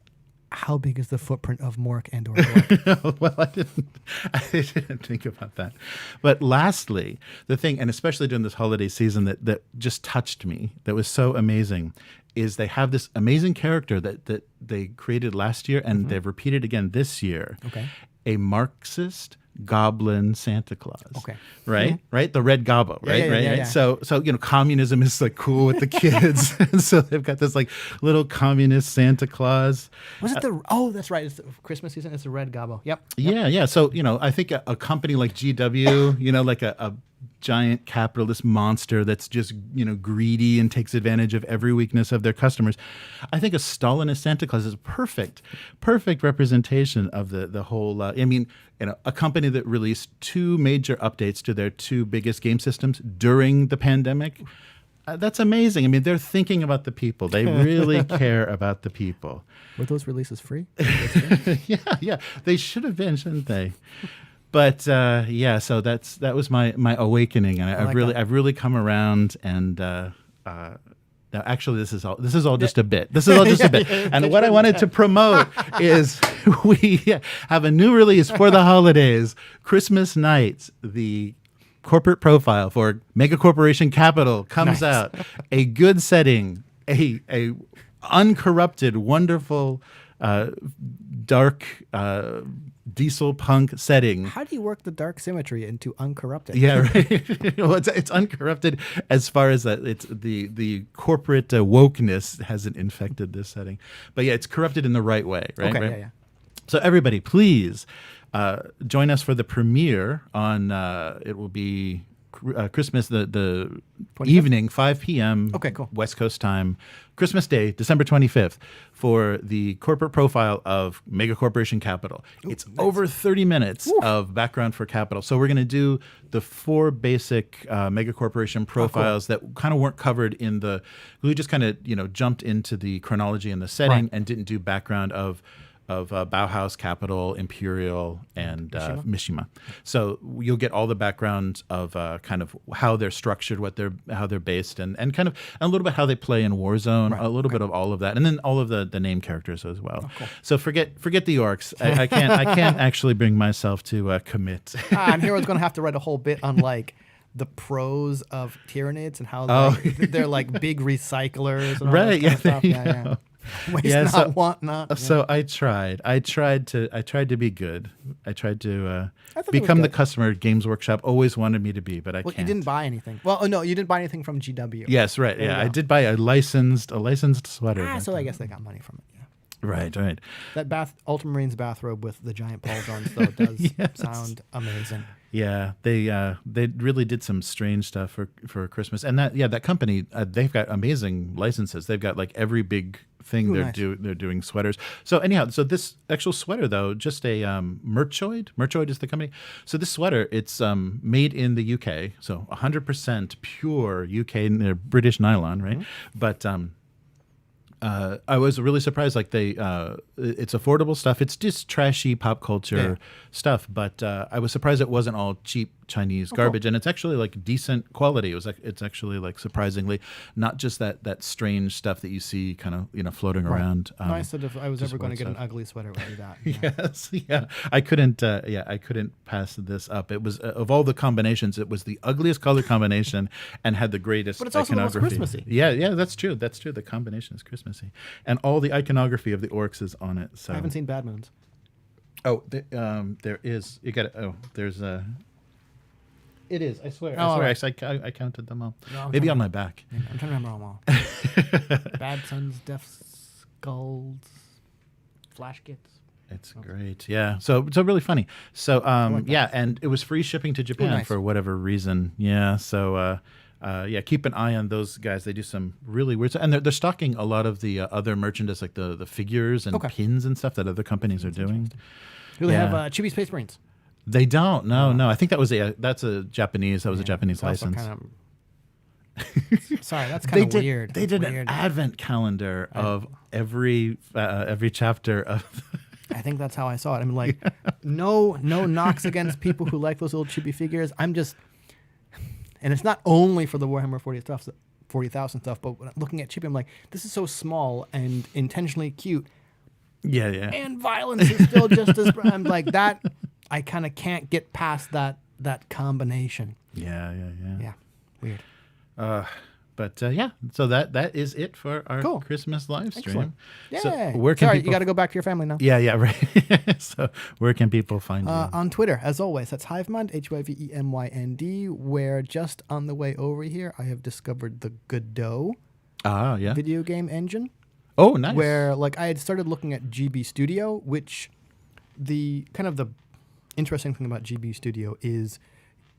Speaker 2: How big is the footprint of Mork and or Orc?
Speaker 1: Well, I didn't think about that. But lastly, the thing, and especially during this holiday season that just touched me, that was so amazing, is they have this amazing character that they created last year, and they've repeated again this year.
Speaker 2: Okay.
Speaker 1: A Marxist goblin Santa Claus.
Speaker 2: Okay.
Speaker 1: Right? Right? The red gobbo, right?
Speaker 2: Yeah.
Speaker 1: So communism is like cool with the kids. And so they've got this like little communist Santa Claus.
Speaker 2: Was it that's right. It's the Christmas season. It's the red gobbo. Yep.
Speaker 1: Yeah. So, I think a company like GW, like a giant capitalist monster that's just, greedy and takes advantage of every weakness of their customers. I think a Stalinist Santa Claus is a perfect representation of the whole, a company that released 2 major updates to their 2 biggest game systems during the pandemic. That's amazing. I mean, they're thinking about the people. They really care about the people.
Speaker 2: Were those releases free?
Speaker 1: Yeah. They should have been, shouldn't they? But so that was my awakening, and I've really come around. And now, actually, this is all just a bit. This is all just a bit. And what I wanted to promote is we have a new release for the holidays, Christmas nights. The corporate profile for Mega Corporation Capital comes out. A good setting, a uncorrupted, wonderful, dark. Diesel punk setting.
Speaker 2: How do you work the dark symmetry into uncorrupted?
Speaker 1: Yeah, right. Well, it's uncorrupted as far as that. It's the corporate wokeness hasn't infected this setting, but it's corrupted in the right way, right?
Speaker 2: Okay,
Speaker 1: right?
Speaker 2: yeah.
Speaker 1: So everybody, please join us for the premiere on. It will be Christmas, the evening, 5 p.m.
Speaker 2: Okay, cool.
Speaker 1: West Coast time, Christmas Day, December 25th, for the corporate profile of Mega Corporation Capital. It's nice. Over 30 minutes of background for Capital. So we're going to do the 4 basic Mega Corporation profiles that kind of weren't covered in the. We just kind of jumped into the chronology and the setting and didn't do background of Bauhaus, Capital, Imperial, and Mishima. So you'll get all the background of kind of how they're structured, how they're based, and kind of a little bit how they play in Warzone, a little bit of all of that, and then all of the name characters as well. Cool. So forget the orcs. I can't actually bring myself to commit.
Speaker 2: And Hero's going to have to write a whole bit on like the pros of Tyranids and how they're like big recyclers. And all that kind of stuff. Yeah. Waste not, want not.
Speaker 1: So I tried to be good. I tried to become the customer Games Workshop always wanted me to be, but I can't.
Speaker 2: You didn't buy anything. Well, no, you didn't buy anything from GW.
Speaker 1: Yes, right. Yeah, I did buy a licensed sweater.
Speaker 2: So I guess they got money from it. Yeah.
Speaker 1: Right.
Speaker 2: That Ultramarines bathrobe with the giant pauldrons though does sound amazing.
Speaker 1: Yeah, they really did some strange stuff for Christmas, and that company they've got amazing licenses. They've got like every big thing they're doing sweaters. So anyhow, this actual sweater though, just a Merchoid is the company. So this sweater, it's made in the UK, so 100% pure UK British nylon, right? Mm-hmm. But I was really surprised. Like it's affordable stuff. It's just trashy pop culture stuff. But I was surprised it wasn't all cheap Chinese garbage, and it's actually like decent quality. It's actually like surprisingly not just that strange stuff that you see kind of floating around.
Speaker 2: Nice that if I was ever going to get an ugly sweater, it would be that. Yeah.
Speaker 1: Yes, yeah. I couldn't pass this up. It was of all the combinations, it was the ugliest color combination and had the greatest.
Speaker 2: But it's also the most Christmassy.
Speaker 1: Yeah, that's true. That's true. The combination is Christmassy, and all the iconography of the orcs is on it. So
Speaker 2: I haven't seen Bad Moons.
Speaker 1: Oh, there is. You got it. Oh, there's a. It is. I swear.
Speaker 2: Oh,
Speaker 1: I
Speaker 2: right.
Speaker 1: I counted them all.
Speaker 2: No,
Speaker 1: Maybe on my back.
Speaker 2: Yeah, I'm trying to remember them all. Bad Sons, Deaf Skulls, Flash Kits.
Speaker 1: It's great. Yeah. So really funny. So yeah, and it was free shipping to Japan
Speaker 2: nice.
Speaker 1: for whatever reason. Yeah. So yeah, keep an eye on those guys. They do some really weird stuff, and they're stocking a lot of the other merchandise, like the figures and pins and stuff that other companies are doing.
Speaker 2: Do they have Chibi Space Marines?
Speaker 1: They don't. No. I think that's a Japanese. That was a Japanese license.
Speaker 2: Sorry, that's kind of weird.
Speaker 1: They did an advent calendar of every chapter of.
Speaker 2: I think that's how I saw it. I mean, like, no knocks against people who like those little chibi figures. I'm just, and it's not only for the Warhammer 40,000 stuff, but when I'm looking at chibi, I'm like, this is so small and intentionally cute.
Speaker 1: Yeah.
Speaker 2: And violence is still just as. I'm like that. I kind of can't get past that combination.
Speaker 1: Yeah.
Speaker 2: Weird.
Speaker 1: But yeah, so that is it for our Christmas live stream.
Speaker 2: Yeah.
Speaker 1: So where can
Speaker 2: you got to go back to your family now.
Speaker 1: Yeah, right. So where can people find you?
Speaker 2: On Twitter, as always. That's Hivemynd, HYVEMYND, where just on the way over here, I have discovered the Godot video game engine.
Speaker 1: Oh, nice.
Speaker 2: Where like I had started looking at GB Studio, which the interesting thing about GB Studio is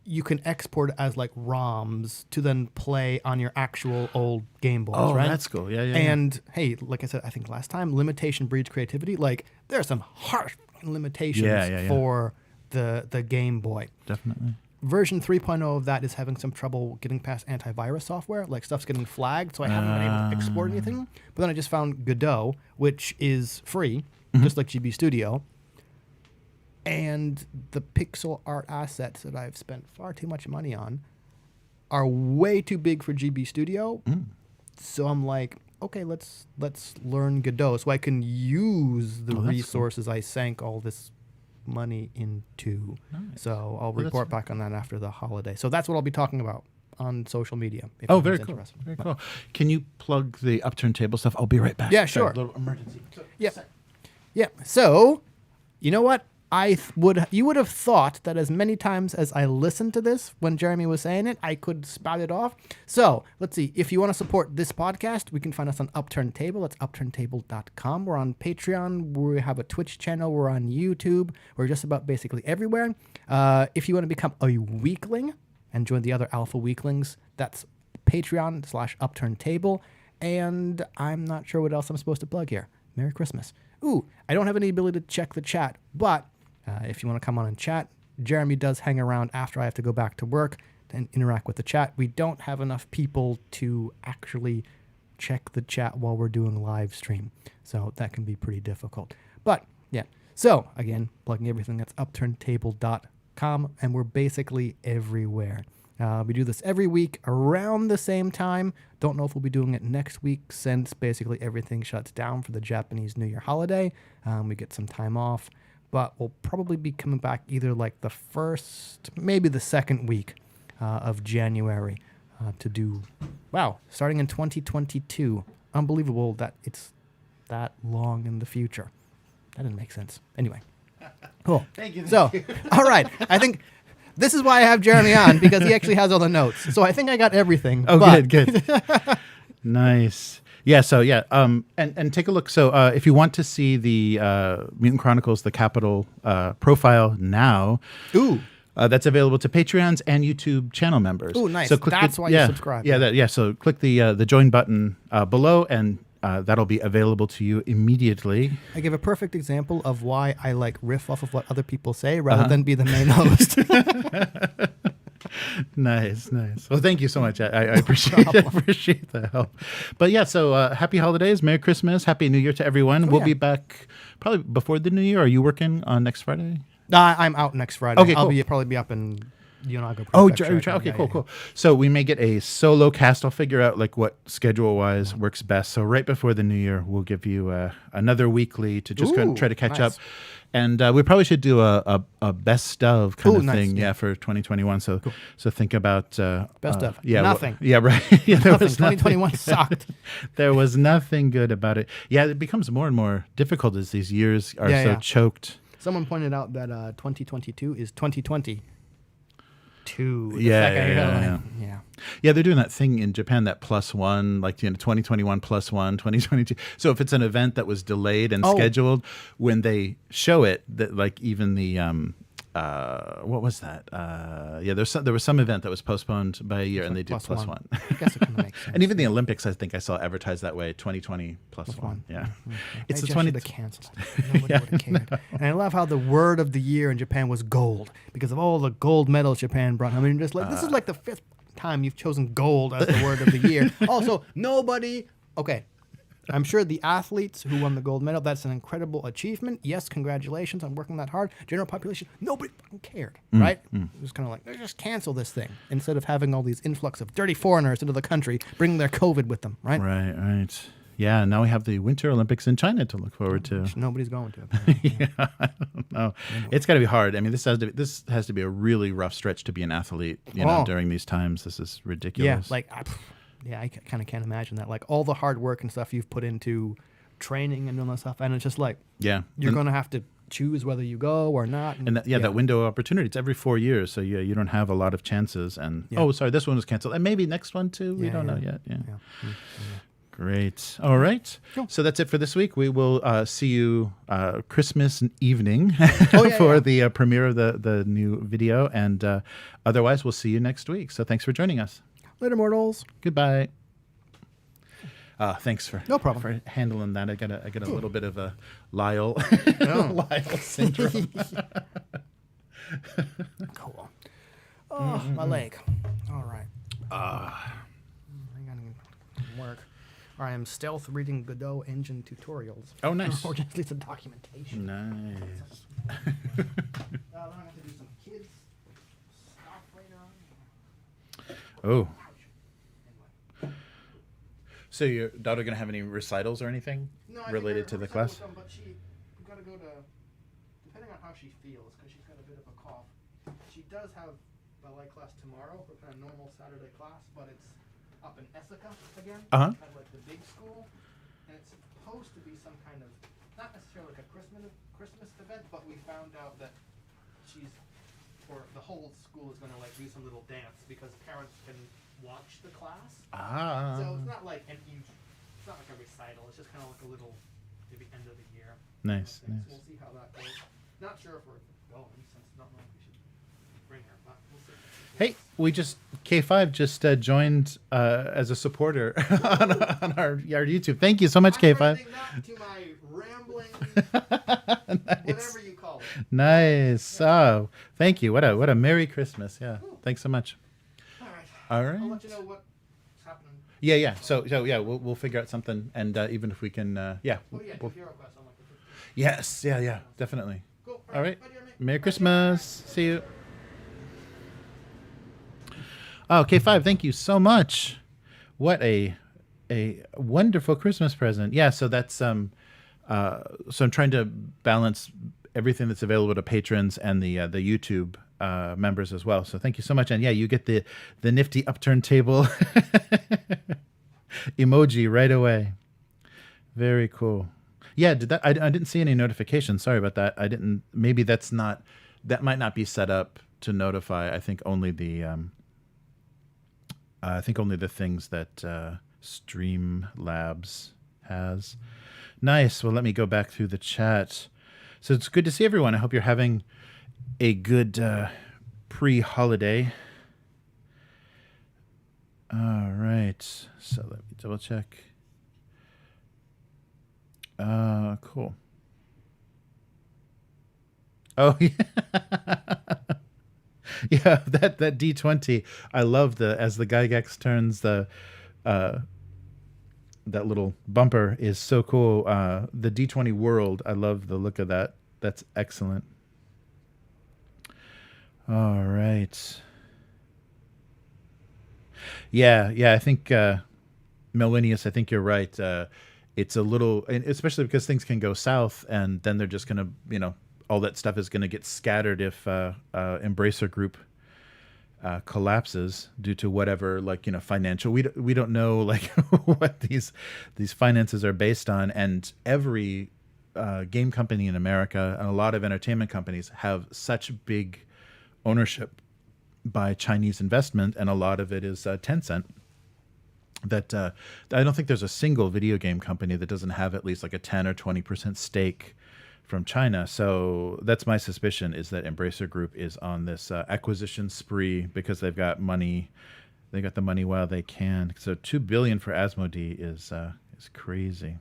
Speaker 2: you can export it as like ROMs to then play on your actual old Game Boys, right?
Speaker 1: Oh, that's cool. Yeah.
Speaker 2: And hey, like I said, I think last time, limitation breeds creativity. Like there are some harsh limitations for the Game Boy.
Speaker 1: Definitely.
Speaker 2: Version 3.0 of that is having some trouble getting past antivirus software. Like stuff's getting flagged, so I haven't been able to export anything. But then I just found Godot, which is free, just like GB Studio. And the pixel art assets that I've spent far too much money on are way too big for GB Studio. So I'm like, okay, let's learn Godot so I can use the resources I sank all this money into. Nice. So I'll report back on that after the holiday. So that's what I'll be talking about on social media.
Speaker 1: Very cool. Very cool. Can you plug the Upturned Table stuff? I'll be right back.
Speaker 2: Yeah, sure.
Speaker 1: A little emergency.
Speaker 2: Yeah. So, you know what? You would have thought that as many times as I listened to this when Jeremy was saying it, I could spout it off. So let's see. If you want to support this podcast, we can find us on Upturned Table. That's upturnedtable.com. We're on Patreon. We have a Twitch channel. We're on YouTube. We're just about basically everywhere. If you want to become a weekling and join the other alpha weaklings, that's Patreon/Upturned Table. And I'm not sure what else I'm supposed to plug here. Merry Christmas. Ooh, I don't have any ability to check the chat, but if you want to come on and chat, Jeremy does hang around after I have to go back to work and interact with the chat. We don't have enough people to actually check the chat while we're doing live stream, so that can be pretty difficult. But yeah, so again, plugging everything, that's upturnedtable.com, and we're basically everywhere. We do this every week around the same time. Don't know if we'll be doing it next week since basically everything shuts down for the Japanese New Year holiday. We get some time off, but we'll probably be coming back either like the first, maybe the second week of January to do, starting in 2022. Unbelievable that it's that long in the future. That didn't make sense. Anyway. Cool.
Speaker 1: Thank you.
Speaker 2: So, all right. I think this is why I have Jeremy on, because he actually has all the notes. So I think I got everything.
Speaker 1: Oh, good. Nice. Yeah, so and take a look. So if you want to see the Mutant Chronicles, the Capital profile now, that's available to Patreons and YouTube channel members.
Speaker 2: Oh, nice.
Speaker 1: So
Speaker 2: that's why you subscribe.
Speaker 1: Yeah, so click the join button below, and that'll be available to you immediately.
Speaker 2: I give a perfect example of why I like riff off of what other people say rather than be the main host.
Speaker 1: Nice. Well, thank you so much. I appreciate the help. But yeah, so happy holidays, Merry Christmas, Happy New Year to everyone. We'll be back probably before the New Year. Are you working on next Friday?
Speaker 2: I'm out next Friday.
Speaker 1: Okay, cool.
Speaker 2: I'll probably be up in Yonago
Speaker 1: Oh,
Speaker 2: Prefecture.
Speaker 1: okay, cool. So we may get a solo cast. I'll figure out like what schedule-wise works best. So right before the new year, we'll give you another weekly to just kind of try to catch up. And we probably should do a best of kind of thing, for 2021. So so think about
Speaker 2: best of.
Speaker 1: Yeah,
Speaker 2: nothing.
Speaker 1: Right. Yeah, there was
Speaker 2: 2021 sucked.
Speaker 1: There was nothing good about it. Yeah, it becomes more and more difficult as these years are choked.
Speaker 2: Someone pointed out that 2022 is 2020.
Speaker 1: Yeah, they're doing that thing in Japan, that +1, like 2021 +1, 2022. So if it's an event that was delayed and scheduled, when they show it, that like even the what was that? There was some event that was postponed by a year, and they did +1.
Speaker 2: I guess it kind of makes sense.
Speaker 1: And even the Olympics, I think I saw advertised that way, 2020 +1. Yeah,
Speaker 2: it's the 20 to cancel. Nobody would have cared. No. And I love how the word of the year in Japan was gold because of all the gold medals Japan brought. I mean, just like this is like the 5th time you've chosen gold as the word of the year. Also, nobody. Okay. I'm sure the athletes who won the gold medal, that's an incredible achievement. Yes, congratulations on working that hard. General population, nobody fucking cared, right? It was kind of like, let's just cancel this thing instead of having all these influx of dirty foreigners into the country, bringing their COVID with them, right?
Speaker 1: Right. Yeah, now we have the Winter Olympics in China to look forward to.
Speaker 2: Which nobody's going to.
Speaker 1: I don't know. It's got to be hard. I mean, this has to be a really rough stretch to be an athlete, during these times. This is ridiculous.
Speaker 2: Yeah, I kind of can't imagine that. Like all the hard work and stuff you've put into training and all that stuff, and it's just like, you're going to have to choose whether you go or not.
Speaker 1: And that window of opportunity, it's every 4 years, so you don't have a lot of chances. And this one was canceled, and maybe next one too. We don't know yet. Yeah. Great. All right. Cool. So that's it for this week. We will see you Christmas evening for the premiere of the new video, and otherwise we'll see you next week. So thanks for joining us.
Speaker 2: Later, mortals.
Speaker 1: Goodbye. Thanks for handling that. I got a little bit of a Lyle syndrome.
Speaker 2: Cool. Oh, my leg. All right. I gotta work. I am stealth reading Godot engine tutorials.
Speaker 1: Oh, nice.
Speaker 2: Or just at least a documentation.
Speaker 1: Nice.
Speaker 2: I'm going to have to do some kids stuff later on.
Speaker 1: Oh. So your daughter going to have any recitals or anything related to the class?
Speaker 2: But we got to go to, depending on how she feels, because she's got a bit of a cough. She does have ballet class tomorrow for kind of normal Saturday class, but it's up in Ithaca again, kind of like the big school, and it's supposed to be some kind of, not necessarily like a Christmas event, but we found out that the whole school is going to like do some little dance because parents can watch the class. So it's not like it's not like a recital. It's just kind of like a little maybe end of the year.
Speaker 1: Nice.
Speaker 2: So we'll see how that goes. Not sure if we're going since not knowing if we should bring her, but we'll see.
Speaker 1: Hey, K5 just joined as a supporter on our YouTube. Thank you so much, K5.
Speaker 2: To my rambling, whatever you call it.
Speaker 1: Nice. Oh, thank you. What a Merry Christmas. Yeah. Thanks so much. All right.
Speaker 2: I'll let you know what's happening.
Speaker 1: Yeah. So we'll figure out something, and even if we can, Yes. Yeah. Definitely.
Speaker 2: Cool.
Speaker 1: All right. Merry Christmas. See you. Oh, K5, thank you so much. What a wonderful Christmas present. Yeah, so that's so I'm trying to balance everything that's available to patrons and the YouTube members as well. So thank you so much. And yeah, you get the nifty upturned table emoji right away. Very cool. Yeah, I didn't see any notifications. Sorry about that. Maybe that might not be set up to notify. I think only the things that Streamlabs has. Nice. Well, let me go back through the chat. So it's good to see everyone. I hope you're having a good pre-holiday. All right. So let me double check. Cool. Oh, yeah. Yeah, that D20. I love as the Gygax turns, that little bumper is so cool. The D20 world, I love the look of that. That's excellent. All right. Yeah. I think Melinius, I think you're right. It's a little, and especially because things can go south, and then they're just gonna, all that stuff is gonna get scattered if Embracer Group collapses due to whatever, financial. We don't know like what these finances are based on, and every game company in America and a lot of entertainment companies have such big ownership by Chinese investment, and a lot of it is Tencent. That I don't think there's a single video game company that doesn't have at least like a 10 or 20% stake from China. So that's my suspicion, is that Embracer Group is on this acquisition spree because they've got money. They got the money while they can. So $2 billion for Asmodee is crazy.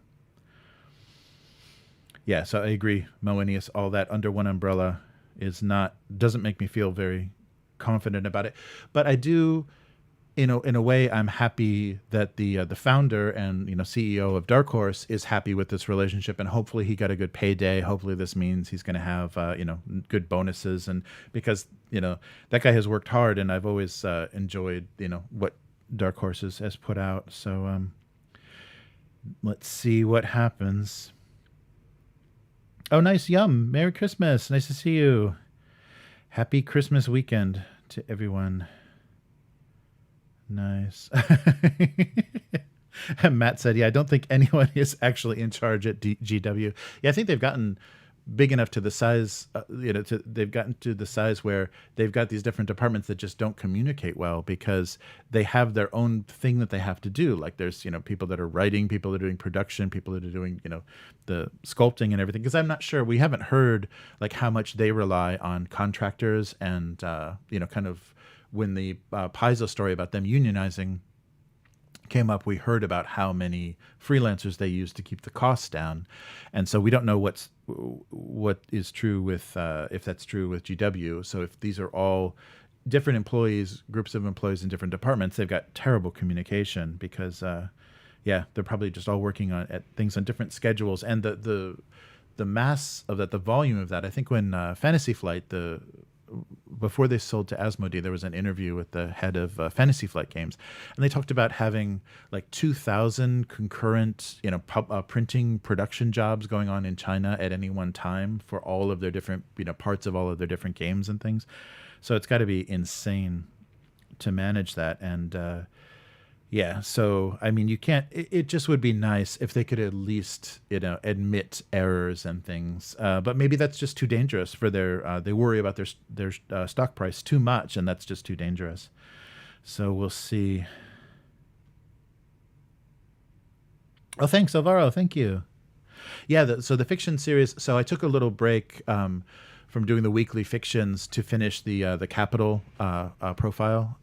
Speaker 1: Yeah, so I agree, Moenius. All that under one umbrella doesn't make me feel very confident about it. But I do, in a way, I'm happy that the founder and CEO of Dark Horse is happy with this relationship, and hopefully he got a good payday. Hopefully this means he's going to have good bonuses, and because that guy has worked hard, and I've always enjoyed what Dark Horse has put out. So let's see what happens. Oh, nice, Yum! Merry Christmas! Nice to see you. Happy Christmas weekend to everyone. Nice. And Matt said, yeah, I don't think anyone is actually in charge at GW. Yeah, I think they've gotten big enough to the size, they've gotten to the size where they've got these different departments that just don't communicate well because they have their own thing that they have to do. Like there's, people that are writing, people that are doing production, people that are doing, the sculpting and everything. Because I'm not sure, we haven't heard like how much they rely on contractors and, kind of when the Paizo story about them unionizing came up, we heard about how many freelancers they use to keep the costs down, and so we don't know what is true with if that's true with GW. So if these are all different employees, groups of employees in different departments, they've got terrible communication because they're probably just all working at things on different schedules, and the mass of that, the volume of that. I think when Fantasy Flight, before they sold to Asmodee, there was an interview with the head of Fantasy Flight Games, and they talked about having like 2,000 concurrent, printing production jobs going on in China at any one time for all of their different, parts of all of their different games and things. So it's got to be insane to manage that. And so I mean, you can't. It just would be nice if they could at least, admit errors and things. But maybe that's just too dangerous for their. They worry about their stock price too much, and that's just too dangerous. So we'll see. Oh, thanks, Alvaro. Thank you. Yeah. So the fiction series. So I took a little break from doing the weekly fictions to finish the Capital profile.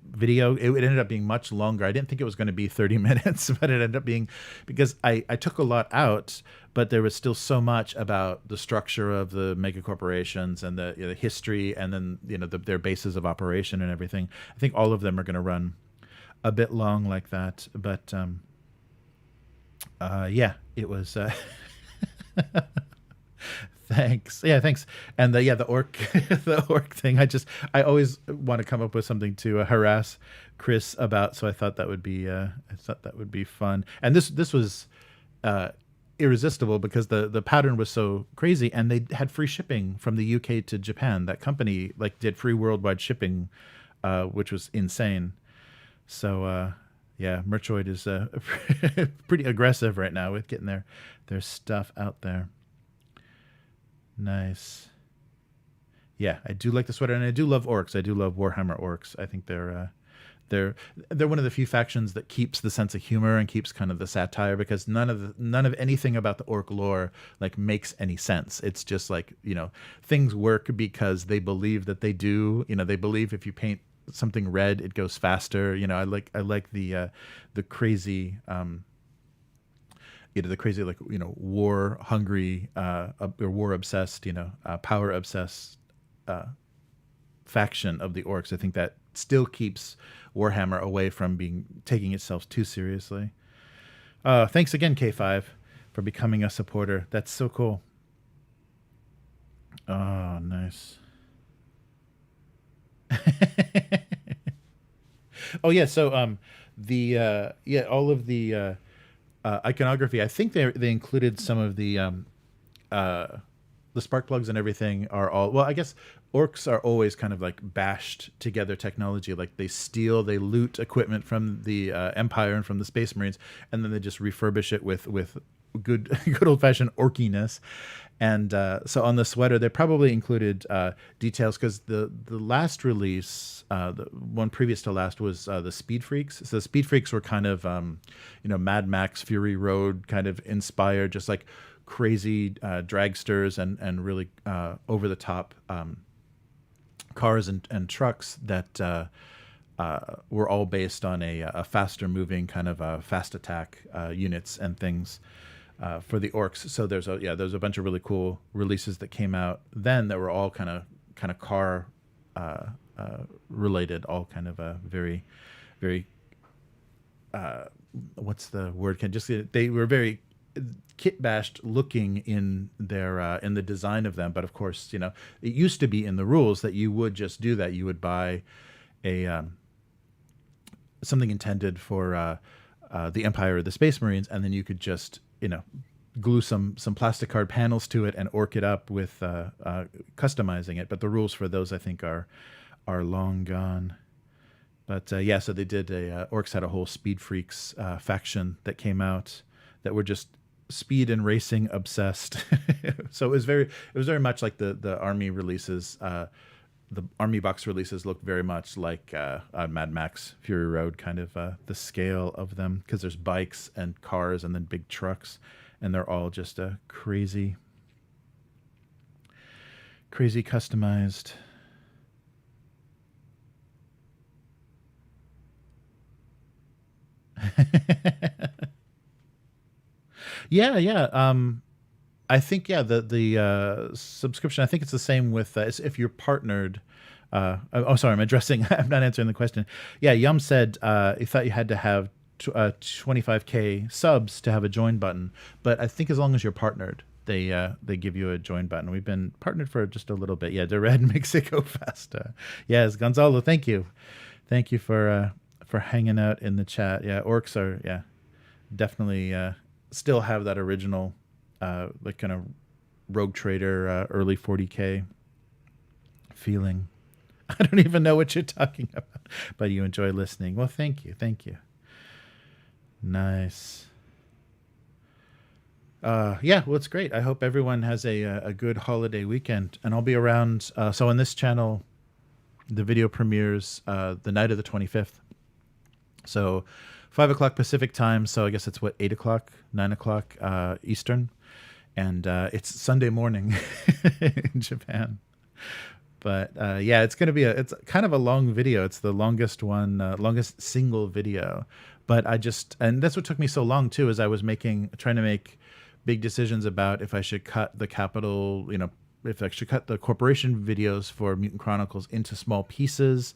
Speaker 1: Video. It ended up being much longer. I didn't think it was going to be 30 minutes, but it ended up being, because I took a lot out, but there was still so much about the structure of the mega corporations and the history, and then their bases of operation and everything. I think all of them are going to run a bit long like that, but it was thanks. Yeah, thanks. And the orc the orc thing. I always want to come up with something to harass Chris about, so I thought that would be fun. And this was irresistible because the pattern was so crazy, and they had free shipping from the UK to Japan. That company did free worldwide shipping, which was insane. So Merchoid is pretty aggressive right now with getting their stuff out there. Nice. Yeah, I do like the sweater, and I do love orcs. I do love Warhammer orcs. I think they're one of the few factions that keeps the sense of humor and keeps kind of the satire, because none of anything about the orc lore makes any sense. It's just things work because they believe that they do. They believe if you paint something red, it goes faster. I like the crazy. The crazy war hungry or war obsessed, power obsessed faction of the orcs. I think that still keeps Warhammer away from taking itself too seriously. Thanks again, K5, for becoming a supporter. That's so cool. Oh, nice. Oh yeah, so all of the iconography. I think they included some of the spark plugs and everything are all, well, I guess orcs are always kind of like bashed together technology. Like they loot equipment from the Empire and from the Space Marines, and then they just refurbish it with good old fashioned orkiness. And so on the sweater, they probably included details because the last release, the one previous to last, was the Speed Freaks. So the Speed Freaks were kind of, Mad Max Fury Road kind of inspired, just like crazy dragsters and really over the top cars and trucks that were all based on a faster moving kind of fast attack units and things for the orcs. So there's a bunch of really cool releases that came out then that were all kind of car related, all kind of very very what's the word? They were very kit bashed looking in their in the design of them, but of course, it used to be in the rules that you would just do that. You would buy a something intended for the Empire or the Space Marines, and then you could just glue some plastic card panels to it and orc it up with customizing it. But the rules for those, I think, are long gone. But so they did orcs had a whole Speed Freaks faction that came out that were just speed and racing obsessed. So it was very much like the army releases. The army box releases look very much like Mad Max Fury Road, kind of the scale of them, because there's bikes and cars and then big trucks, and they're all just crazy customized. Yeah. I think the subscription. I think it's the same with if you're partnered. Sorry, I'm not answering the question. Yeah, Yum said he thought you had to have 25K subs to have a join button, but I think as long as you're partnered, they give you a join button. We've been partnered for just a little bit. Yeah, the red makes it go fast. Yes, Gonzalo, thank you for hanging out in the chat. Yeah, orcs are definitely still have that original like kind of Rogue Trader early 40K feeling. I don't even know what you're talking about, but you enjoy listening. Well, thank you. Nice. Well, it's great. I hope everyone has a good holiday weekend, and I'll be around. So on this channel, the video premieres the night of the 25th. So 5 o'clock Pacific time. So I guess it's 8 o'clock, 9 o'clock Eastern. And it's Sunday morning in Japan. But it's going to be it's kind of a long video. It's the longest longest single video. But and that's what took me so long too, is I was trying to make big decisions about if I should cut the capital, if I should cut the corporation videos for Mutant Chronicles into small pieces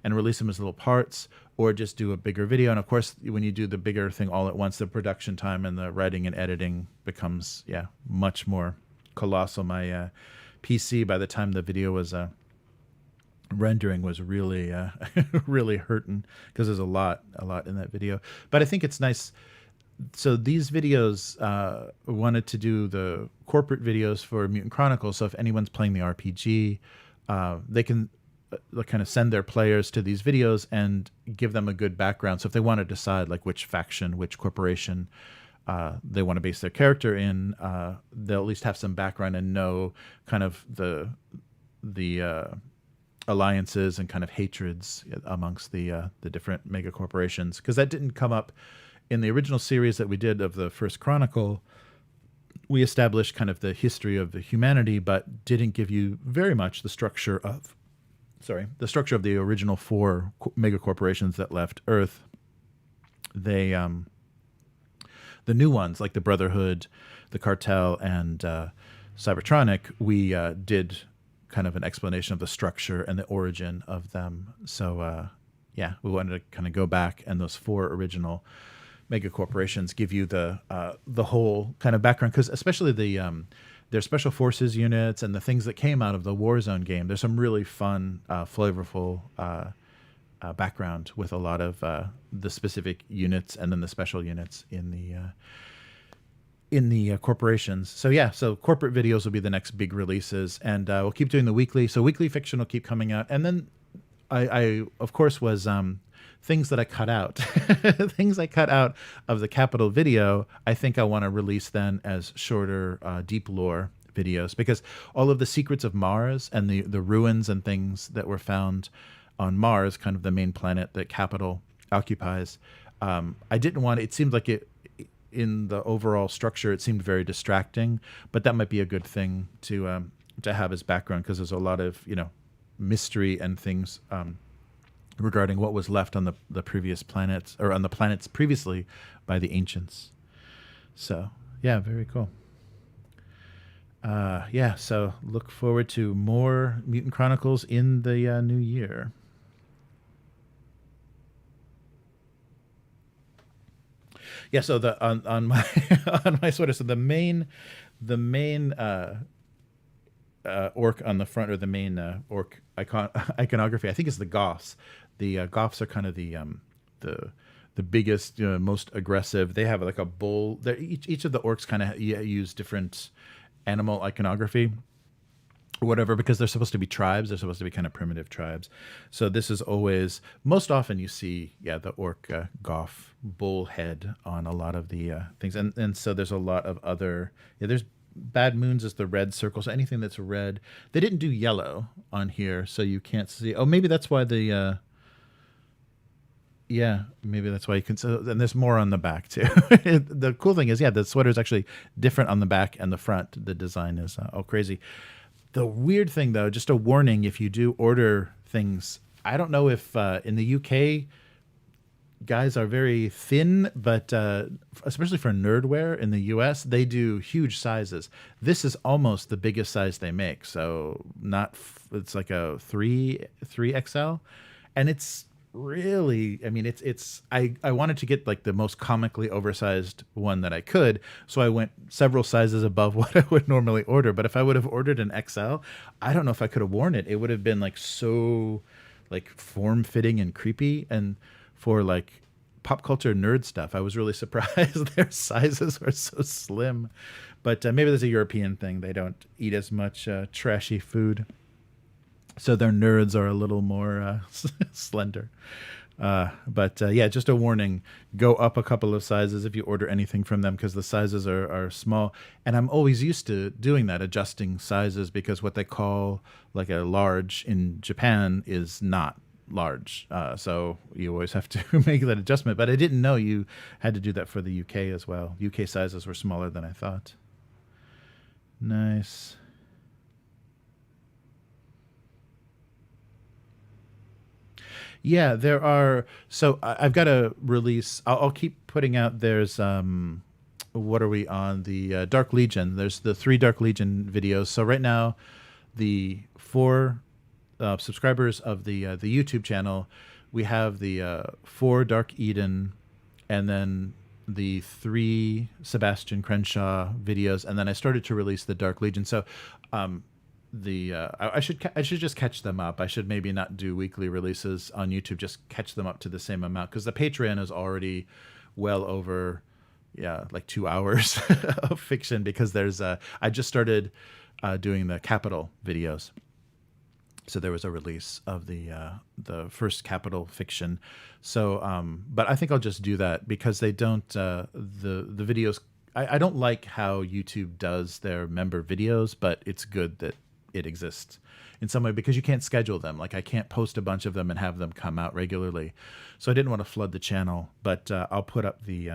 Speaker 1: and release them as little parts, or just do a bigger video. And of course, when you do the bigger thing all at once, the production time and the writing and editing becomes much more colossal. My PC, by the time the video was rendering, was really really hurting, because there's a lot in that video. But I think it's nice. So these videos wanted to do the corporate videos for Mutant Chronicles. So if anyone's playing the RPG, they can kind of send their players to these videos and give them a good background. So if they want to decide like which faction, which corporation they want to base their character in, they'll at least have some background and know kind of the alliances and kind of hatreds amongst the different mega corporations, because that didn't come up in the original series that we did of the first Chronicle. We established kind of the history of the humanity, but didn't give you very much the structure of the original 4 mega corporations that left Earth. They, the new ones like the Brotherhood, the Cartel, and Cybertronic, we did kind of an explanation of the structure and the origin of them. So we wanted to kind of go back, and those 4 original mega corporations give you the whole kind of background, because especially their special forces units and the things that came out of the Warzone game. There's some really fun, flavorful background with a lot of the specific units and then the special units in the corporations. So yeah, so corporate videos will be the next big releases, and we'll keep doing the weekly. So weekly fiction will keep coming out, and then I of course was things that I cut out, things I cut out of the Capital video. I think I want to release then as shorter deep lore videos, because all of the secrets of Mars and the ruins and things that were found on Mars, kind of the main planet that Capital occupies. I didn't want it seemed like it in the overall structure, it seemed very distracting, but that might be a good thing to have as background, because there's a lot of, mystery and things regarding what was left on the previous planets, or on the planets previously by the ancients. So yeah, very cool. So look forward to more Mutant Chronicles in the new year. Yeah, so on my on my sweater, so the main orc on the front, or the main orc iconography, I think is the Goths. The Goths are kind of the biggest, most aggressive. They have like a bull. Each of the orcs kind of use different animal iconography or whatever, because they're supposed to be tribes. They're supposed to be kind of primitive tribes. So this is always, most often you see, the orc Goth bull head on a lot of the things. And so there's a lot of other, there's Bad Moons is the red circle. So anything that's red, they didn't do yellow on here, so you can't see. Oh, maybe that's why maybe that's why you can. So, and there's more on the back too. The cool thing is, the sweater is actually different on the back and the front. The design is all crazy. The weird thing, though, just a warning: if you do order things, I don't know if in the UK guys are very thin, but especially for nerdware in the US, they do huge sizes. This is almost the biggest size they make, so it's like a 3XL, and it's really, I mean, I wanted to get like the most comically oversized one that I could, so I went several sizes above what I would normally order. But if I would have ordered an XL, I don't know if I could have worn it. It would have been like so like form-fitting and creepy, and for like pop culture nerd stuff, I was really surprised their sizes were so slim. But maybe there's a European thing. They don't eat as much trashy food, so their nerds are a little more slender. But just a warning, go up a couple of sizes if you order anything from them, because the sizes are small. And I'm always used to doing that, adjusting sizes, because what they call like a large in Japan is not large. So you always have to make that adjustment. But I didn't know you had to do that for the UK as well. UK sizes were smaller than I thought. Nice. Yeah, there are. So I've got a release. I'll keep putting out. There's what are we on? The Dark Legion. There's the 3 Dark Legion videos. So right now, the 4 subscribers of the YouTube channel, we have the 4 Dark Eden, and then the 3 Sebastian Crenshaw videos, and then I started to release the Dark Legion. So I should just catch them up. I should maybe not do weekly releases on YouTube, just catch them up to the same amount, because the Patreon is already well over like 2 hours of fiction, because there's I just started doing the Capital videos. So there was a release of the first Capital fiction. So but I think I'll just do that, because they don't the videos, I don't like how YouTube does their member videos, but it's good that it exists in some way, because you can't schedule them. Like I can't post a bunch of them and have them come out regularly. So I didn't want to flood the channel, but I'll put up the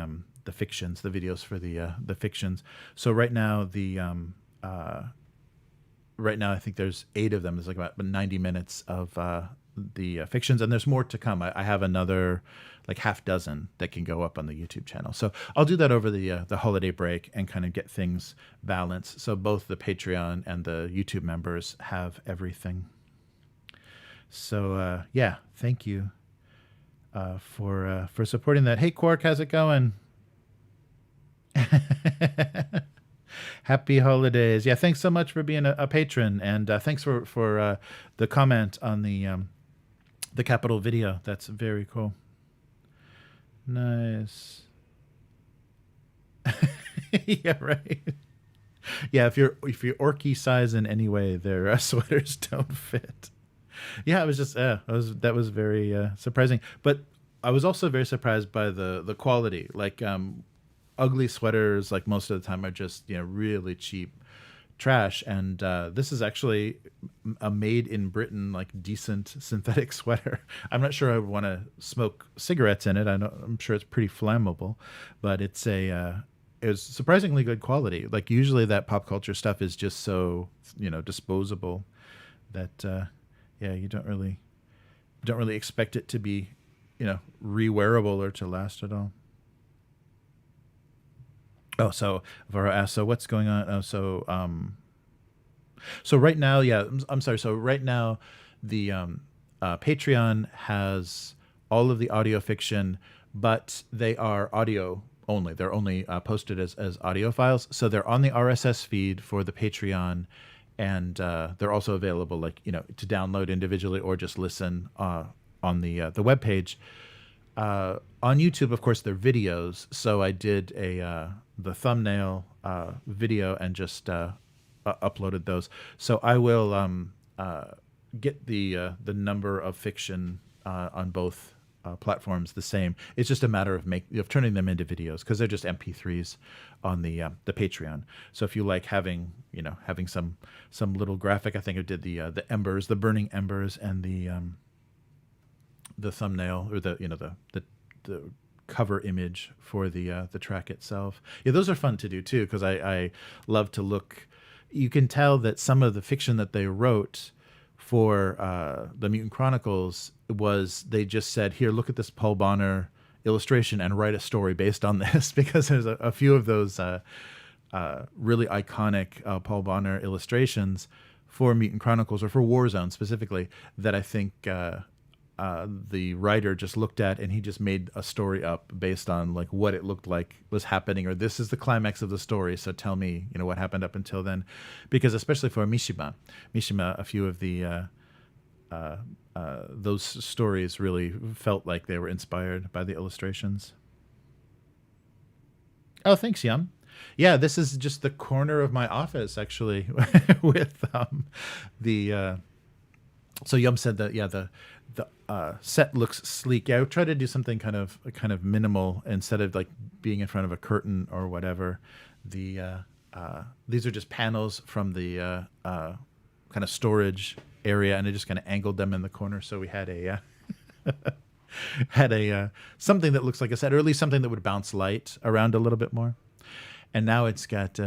Speaker 1: fictions, the videos for the fictions. So right now I think there's 8 of them. There's like about 90 minutes of the fictions, and there's more to come. I have another like half dozen that can go up on the YouTube channel. So I'll do that over the holiday break and kind of get things balanced. So both the Patreon and the YouTube members have everything. So thank you for supporting that. Hey Quark, how's it going? Happy holidays. Yeah, thanks so much for being a patron, and thanks for the comment on the The Capital Video. That's very cool. Nice. Yeah, right. Yeah, if you're orky size in any way, their sweaters don't fit. Yeah, it was just that was very surprising. But I was also very surprised by the quality. Like ugly sweaters, like most of the time, are just really cheap trash. And this is actually a made in Britain, like decent synthetic sweater. I'm not sure I would want to smoke cigarettes in it. I'm sure it's pretty flammable, but it's it was surprisingly good quality. Like usually that pop culture stuff is just so disposable that you don't really expect it to be re-wearable or to last at all. Oh, so Vara asked, so what's going on? Oh, so right now, I'm sorry. So right now, the Patreon has all of the audio fiction, but they are audio only. They're only posted as audio files. So they're on the RSS feed for the Patreon, and they're also available, like to download individually or just listen on the webpage. On YouTube, of course, they're videos. So I did the thumbnail video and just uploaded those. So I will get the number of fiction on both platforms the same. It's just a matter of turning them into videos, because they're just MP3s on the Patreon. So if you like having some little graphic, I think I did the embers, the burning embers, and the thumbnail, or the cover image for the track itself. Yeah, those are fun to do too, because I love to look. You can tell that some of the fiction that they wrote for the Mutant Chronicles was, they just said, here, look at this Paul Bonner illustration and write a story based on this, because there's a few of those really iconic Paul Bonner illustrations for Mutant Chronicles, or for Warzone specifically, that I think the writer just looked at, and he just made a story up based on like what it looked like was happening, or this is the climax of the story, so tell me what happened up until then. Because especially for Mishima, a few of the those stories really felt like they were inspired by the illustrations. Oh, thanks, Yum. Yeah, this is just the corner of my office, actually, with the so Yum said that the set looks sleek. Yeah, I would try to do something kind of minimal, instead of like being in front of a curtain or whatever. These are just panels from the kind of storage area, and I just kind of angled them in the corner, so we had a something that looks like a set, or at least something that would bounce light around a little bit more. And now it's got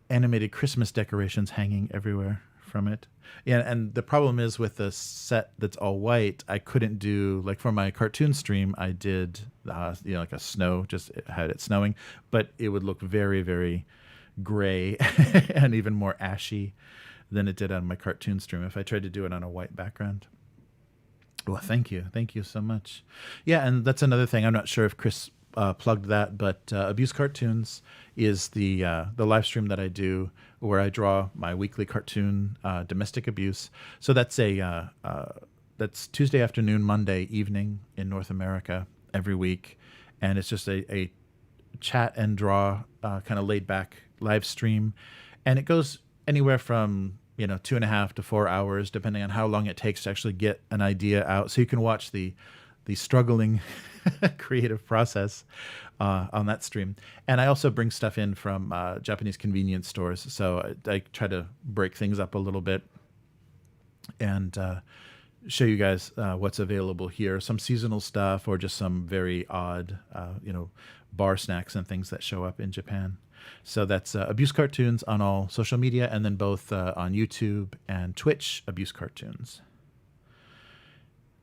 Speaker 1: animated Christmas decorations hanging everywhere from it. Yeah, and the problem is with the set that's all white, I couldn't do, like for my cartoon stream, I did like a snow, just had it snowing, but it would look very, very gray and even more ashy than it did on my cartoon stream if I tried to do it on a white background. Well, thank you so much. Yeah, and that's another thing. I'm not sure if Chris plugged that, but Abuse Cartoons is the live stream that I do, where I draw my weekly cartoon, Domestic Abuse. So that's that's Tuesday afternoon, Monday evening in North America every week, and it's just a chat and draw kind of laid back live stream, and it goes anywhere from 2.5 to 4 hours, depending on how long it takes to actually get an idea out. So you can watch the struggling creative process on that stream. And I also bring stuff in from Japanese convenience stores. So I try to break things up a little bit and show you guys what's available here. Some seasonal stuff, or just some very odd, bar snacks and things that show up in Japan. So that's Abuse Cartoons on all social media, and then both on YouTube and Twitch, Abuse Cartoons.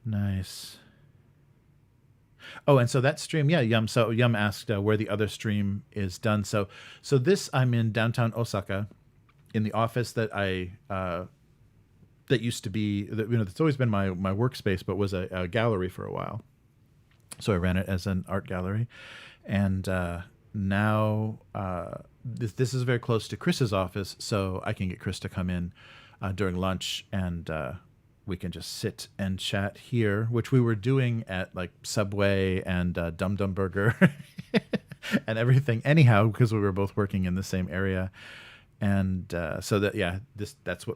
Speaker 1: Nice. Oh, and so that stream, yeah, Yum. So Yum asked where the other stream is done. So this, I'm in downtown Osaka, in the office that that used to be, that's always been my workspace, but was a gallery for a while. So I ran it as an art gallery, and now this is very close to Chris's office, so I can get Chris to come in during lunch, and we can just sit and chat here, which we were doing at like Subway and Dum Dum Burger and everything anyhow, because we were both working in the same area. And so that's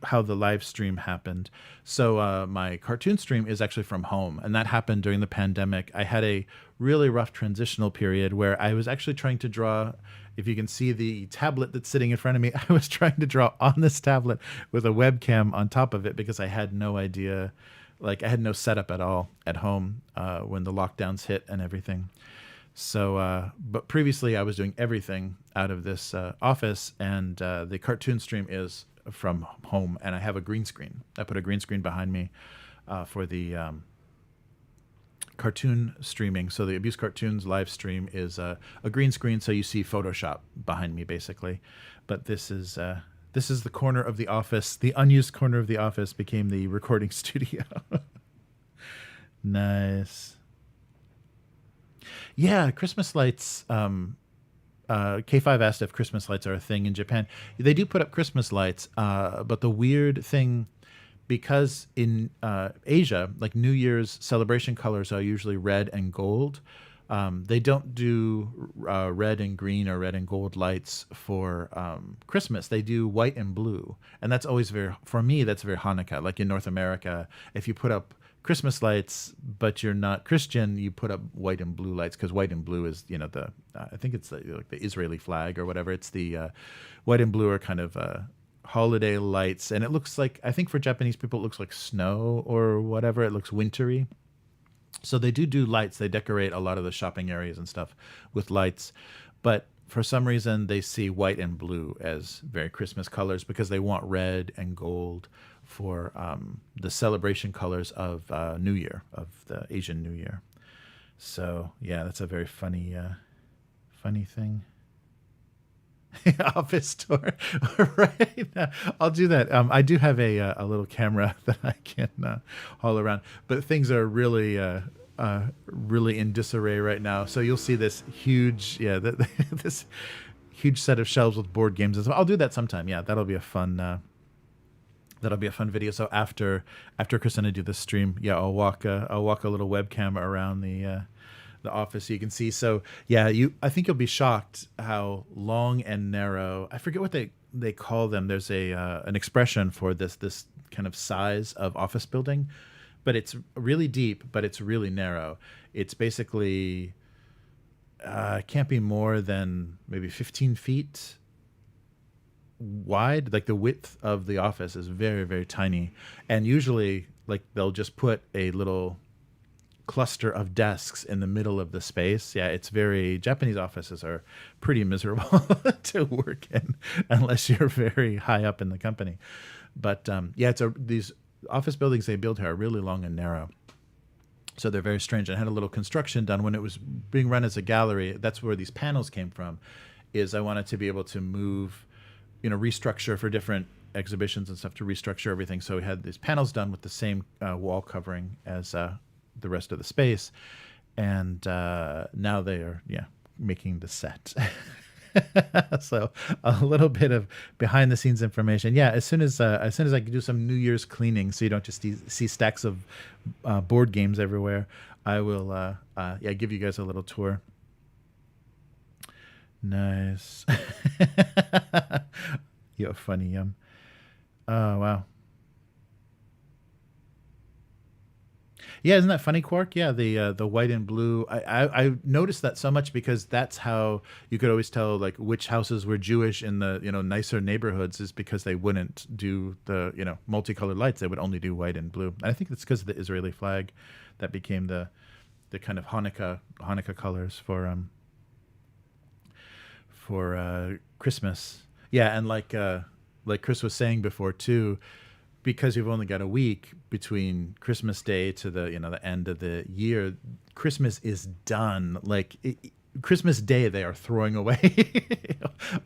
Speaker 1: how the live stream happened. So my cartoon stream is actually from home, and that happened during the pandemic. I had a really rough transitional period where I was actually trying to draw. If you can see the tablet that's sitting in front of me, I was trying to draw on this tablet with a webcam on top of it because I had no idea, like I had no setup at all at home when the lockdowns hit and everything. So, but previously I was doing everything out of this office, and the cartoon stream is from home, and I have a green screen. I put a green screen behind me for the cartoon streaming. So the Abuse Cartoons live stream is a green screen, so you see Photoshop behind me basically. But this is the corner of the office. The unused corner of the office became the recording studio. Nice. Yeah, Christmas lights. K5 asked if Christmas lights are a thing in Japan. They do put up Christmas lights, but the weird thing, because in Asia, like New Year's celebration colors are usually red and gold. They don't do red and green or red and gold lights for Christmas. They do white and blue. And that's always for me, that's very Hanukkah. Like in North America, if you put up Christmas lights, but you're not Christian, you put up white and blue lights, because white and blue is, I think it's like the Israeli flag or whatever. It's the white and blue are kind of holiday lights, and it looks like, I think for Japanese people, it looks like snow or whatever. It looks wintry. So they do lights. They decorate a lot of the shopping areas and stuff with lights, but for some reason they see white and blue as very Christmas colors because they want red and gold for the celebration colors of New Year, of the Asian New Year. So yeah, that's a very funny thing. Office tour, right? I'll do that. I do have a little camera that I can haul around, but things are really in disarray right now. So you'll see this huge, this huge set of shelves with board games as well. I'll do that sometime. Yeah, that'll be a fun. That'll be a fun video. So after Chris and I do this stream, yeah, I'll walk a little webcam around the office so you can see. So yeah, I think you'll be shocked how long and narrow. I forget what they call them. There's an expression for this kind of size of office building, but it's really deep, but it's really narrow. It's basically it can't be more than maybe 15 feet wide. Like the width of the office is very, very tiny, and usually like they'll just put a little cluster of desks in the middle of the space. Yeah, it's very, Japanese offices are pretty miserable to work in unless you're very high up in the company. But yeah, these office buildings they build here are really long and narrow. So they're very strange. I had a little construction done when it was being run as a gallery. That's where these panels came from, is I wanted to be able to move, restructure for different exhibitions and stuff, to restructure everything. So we had these panels done with the same wall covering as the rest of the space. And now they are, making the set. So a little bit of behind the scenes information. Yeah, as soon as I can do some New Year's cleaning, so you don't just see stacks of board games everywhere, I will give you guys a little tour. Nice. You're funny. Oh wow. Yeah, isn't that funny, Quark? Yeah, the white and blue. I noticed that so much because that's how you could always tell like which houses were Jewish in the nicer neighborhoods, is because they wouldn't do the multicolored lights. They would only do white and blue. And I think it's because of the Israeli flag that became the kind of Hanukkah colors for Christmas. Yeah, and like Chris was saying before too, because you've only got a week between Christmas Day to the end of the year, Christmas is done. Christmas Day, they are throwing away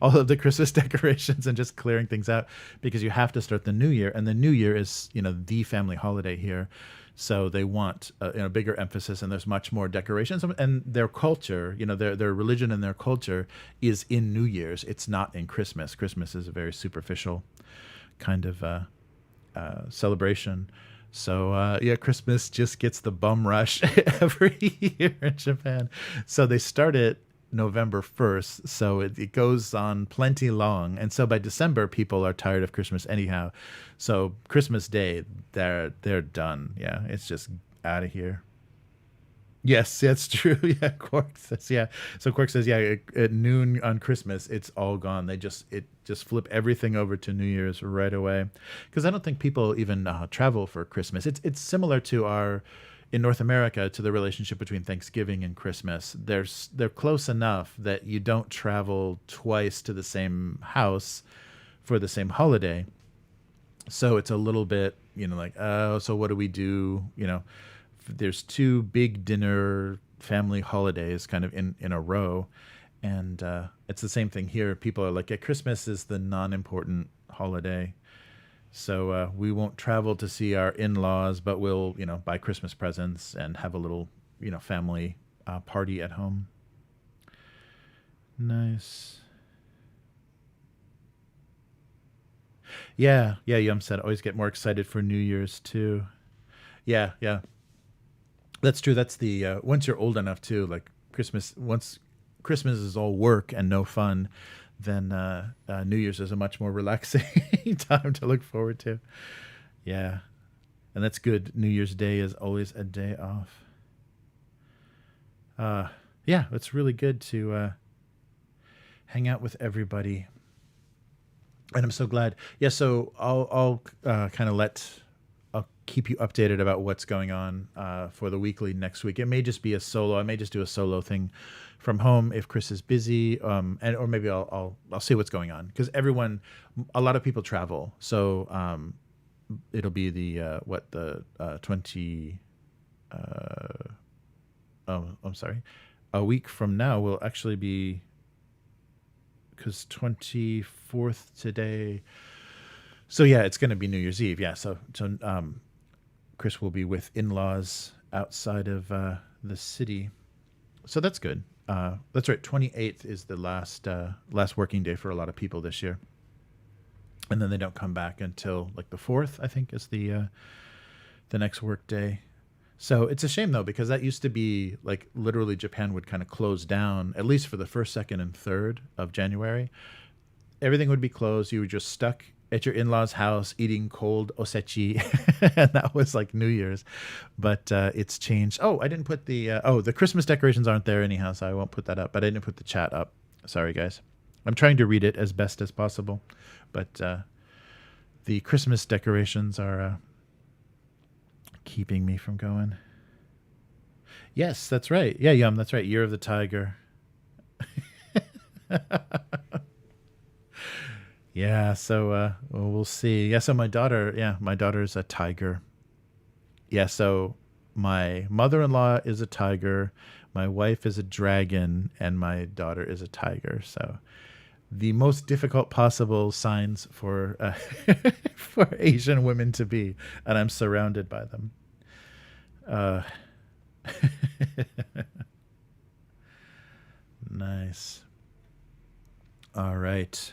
Speaker 1: all of the Christmas decorations and just clearing things out, because you have to start the New Year, and the New Year is the family holiday here. So they want a bigger emphasis, and there's much more decorations. And their culture, their religion and their culture is in New Year's. It's not in Christmas. Christmas is a very superficial kind of celebration. So yeah, Christmas just gets the bum rush every year in Japan. So they start it November 1st, so it goes on plenty long, and so by December people are tired of Christmas anyhow. So Christmas Day, they're done. Yeah, it's just out of here. Yes, that's true. Yeah, Quark says, yeah. So Quark says, yeah, at noon on Christmas, it's all gone. They just flip everything over to New Year's right away, because I don't think people even travel for Christmas. It's similar to our in North America to the relationship between Thanksgiving and Christmas. They're close enough that you don't travel twice to the same house for the same holiday. So it's a little bit, like, oh, so what do we do? There's two big dinner family holidays kind of in a row. And it's the same thing here. People are like, yeah, Christmas is the non-important holiday. So we won't travel to see our in-laws, but we'll, buy Christmas presents and have a little, family party at home. Nice. Yeah, Yum said, always get more excited for New Year's too. Yeah. That's true. That's the, once you're old enough too, like once Christmas is all work and no fun, then New Year's is a much more relaxing time to look forward to. Yeah. And that's good. New Year's Day is always a day off. Yeah, it's really good to hang out with everybody. And I'm so glad. Yeah, so I'll kind of I'll keep you updated about what's going on for the weekly next week. It may just be a solo. I may just do a solo thing from home if Chris is busy, or maybe I'll see what's going on, because a lot of people travel. So it'll be the 20. I'm sorry. A week from now will actually be, because 24th today. So yeah, it's going to be New Year's Eve. Yeah. So Chris will be with in-laws outside of the city. So that's good. That's right. 28th is the last working day for a lot of people this year. And then they don't come back until like the 4th, I think, is the next work day. So it's a shame though, because that used to be like literally Japan would kind of close down, at least for the 1st, 2nd, and 3rd of January. Everything would be closed. You were just stuck at your in-laws' house eating cold osechi, and that was like New Year's. But it's changed. Oh, I didn't put the Christmas decorations aren't there anyhow, so I won't put that up. But I didn't put the chat up. Sorry, guys. I'm trying to read it as best as possible, but the Christmas decorations are keeping me from going. Yes, that's right. Yeah, Yum, that's right. Year of the Tiger. Yeah, so we'll see. Yeah, so my daughter's a tiger. Yeah, so my mother-in-law is a tiger, my wife is a dragon, and my daughter is a tiger. So the most difficult possible signs for for Asian women to be, and I'm surrounded by them. Nice. All right.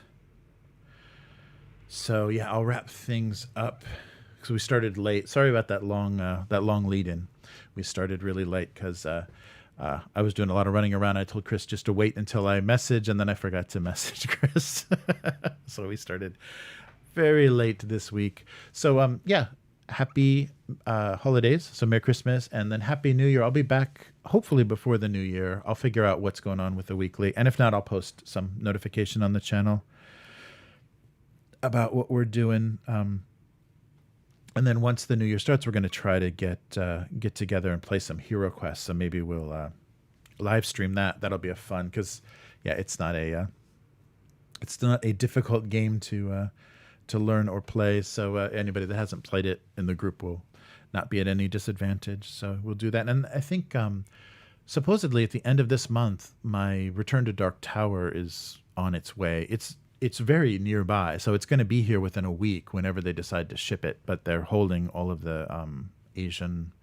Speaker 1: So yeah, I'll wrap things up because we started late. Sorry about that long lead-in. We started really late because I was doing a lot of running around. I told Chris just to wait until I message, and then I forgot to message Chris. So we started very late this week. So yeah, happy holidays. So Merry Christmas, and then Happy New Year. I'll be back hopefully before the new year. I'll figure out what's going on with the weekly, and if not, I'll post some notification on the channel about what we're doing. And then once the new year starts, we're going to try to get together and play some Hero Quest. So maybe we'll live stream that. That'll be a fun, because yeah, it's not a difficult game to learn or play. So anybody that hasn't played it in the group will not be at any disadvantage. So we'll do that. And I think supposedly at the end of this month, my Return to Dark Tower is on its way. It's very nearby, so it's going to be here within a week whenever they decide to ship it. But they're holding all of the Asian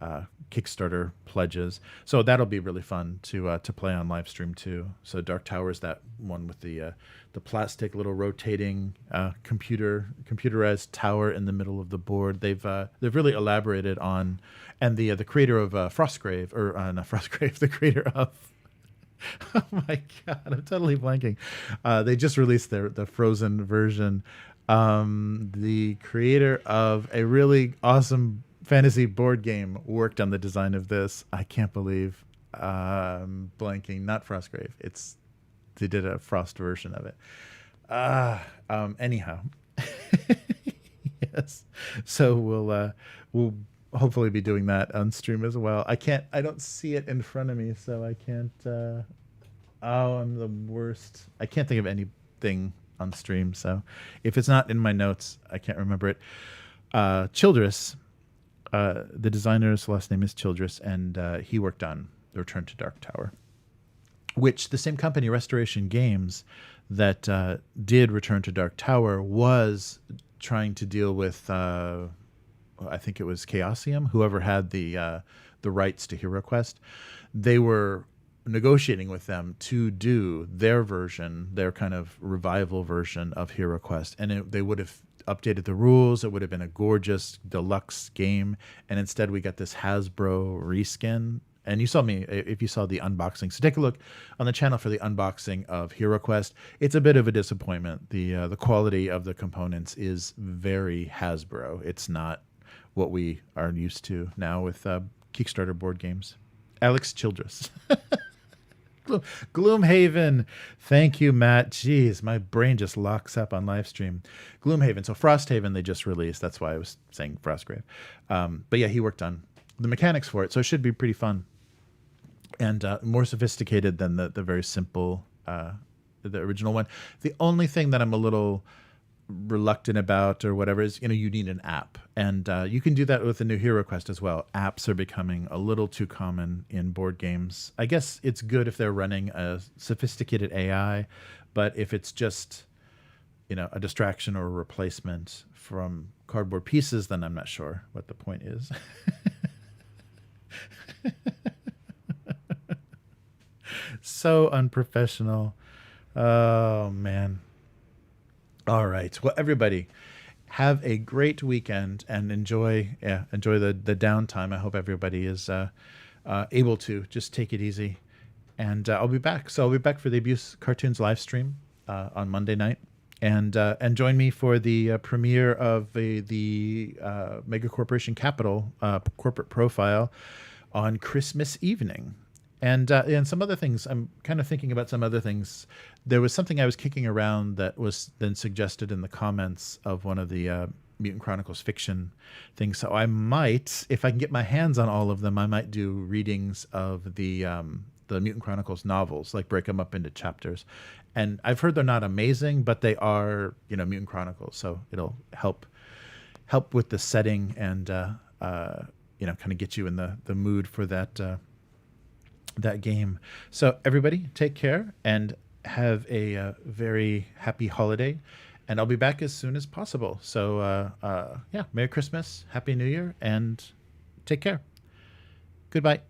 Speaker 1: Kickstarter pledges. So that'll be really fun to play on live stream too. So Dark Tower is that one with the plastic little rotating computerized tower in the middle of the board. They've really elaborated on, and the creator of Frostgrave, or not Frostgrave, the creator of oh my god, I'm totally blanking. They just released the Frozen version. The creator of a really awesome fantasy board game worked on the design of this. I can't believe blanking. Not Frostgrave. They did a Frost version of it. Anyhow, yes. So we'll hopefully be doing that on stream as well. I don't see it in front of me, so I can't. I'm the worst. I can't think of anything on stream. So if it's not in my notes, I can't remember it. Childress. The designer's last name is Childress, and he worked on The Return to Dark Tower, which the same company, Restoration Games, that did Return to Dark Tower, was trying to deal with, I think it was Chaosium, whoever had the rights to Hero Quest. They were negotiating with them to do their version, their kind of revival version of Hero Quest, and they would have updated the rules. It would have been a gorgeous deluxe game, and instead we got this Hasbro reskin. And you saw me, if you saw the unboxing, so take a look on the channel for the unboxing of Hero Quest. It's a bit of a disappointment. The quality of the components is very Hasbro. It's not what we are used to now with Kickstarter board games. Alex Childress. Gloomhaven. Thank you, Matt. Jeez, my brain just locks up on live stream. Gloomhaven. So Frosthaven they just released. That's why I was saying Frostgrave. But yeah, he worked on the mechanics for it, so it should be pretty fun and more sophisticated than the very simple the original one. The only thing that I'm a little reluctant about or whatever is, you need an app, and you can do that with the new Hero Quest as well. Apps are becoming a little too common in board games. I guess it's good if they're running a sophisticated AI, but if it's just a distraction or a replacement from cardboard pieces, then I'm not sure what the point is. So unprofessional. Oh man. All right. Well, everybody, have a great weekend and enjoy the downtime. I hope everybody is able to just take it easy. And I'll be back. So I'll be back for the Abuse Cartoons live stream on Monday night. And join me for the premiere of the Mega Corporation Capital corporate profile on Christmas evening. And some other things. I'm kind of thinking about some other things. There was something I was kicking around that was then suggested in the comments of one of the Mutant Chronicles fiction things. So I might, if I can get my hands on all of them, I might do readings of the Mutant Chronicles novels, like break them up into chapters. And I've heard they're not amazing, but they are, Mutant Chronicles. So it'll help with the setting and, kind of get you in the mood for that game. So everybody take care and have a very happy holiday, and I'll be back as soon as possible. So Merry Christmas, Happy New Year, and take care. Goodbye.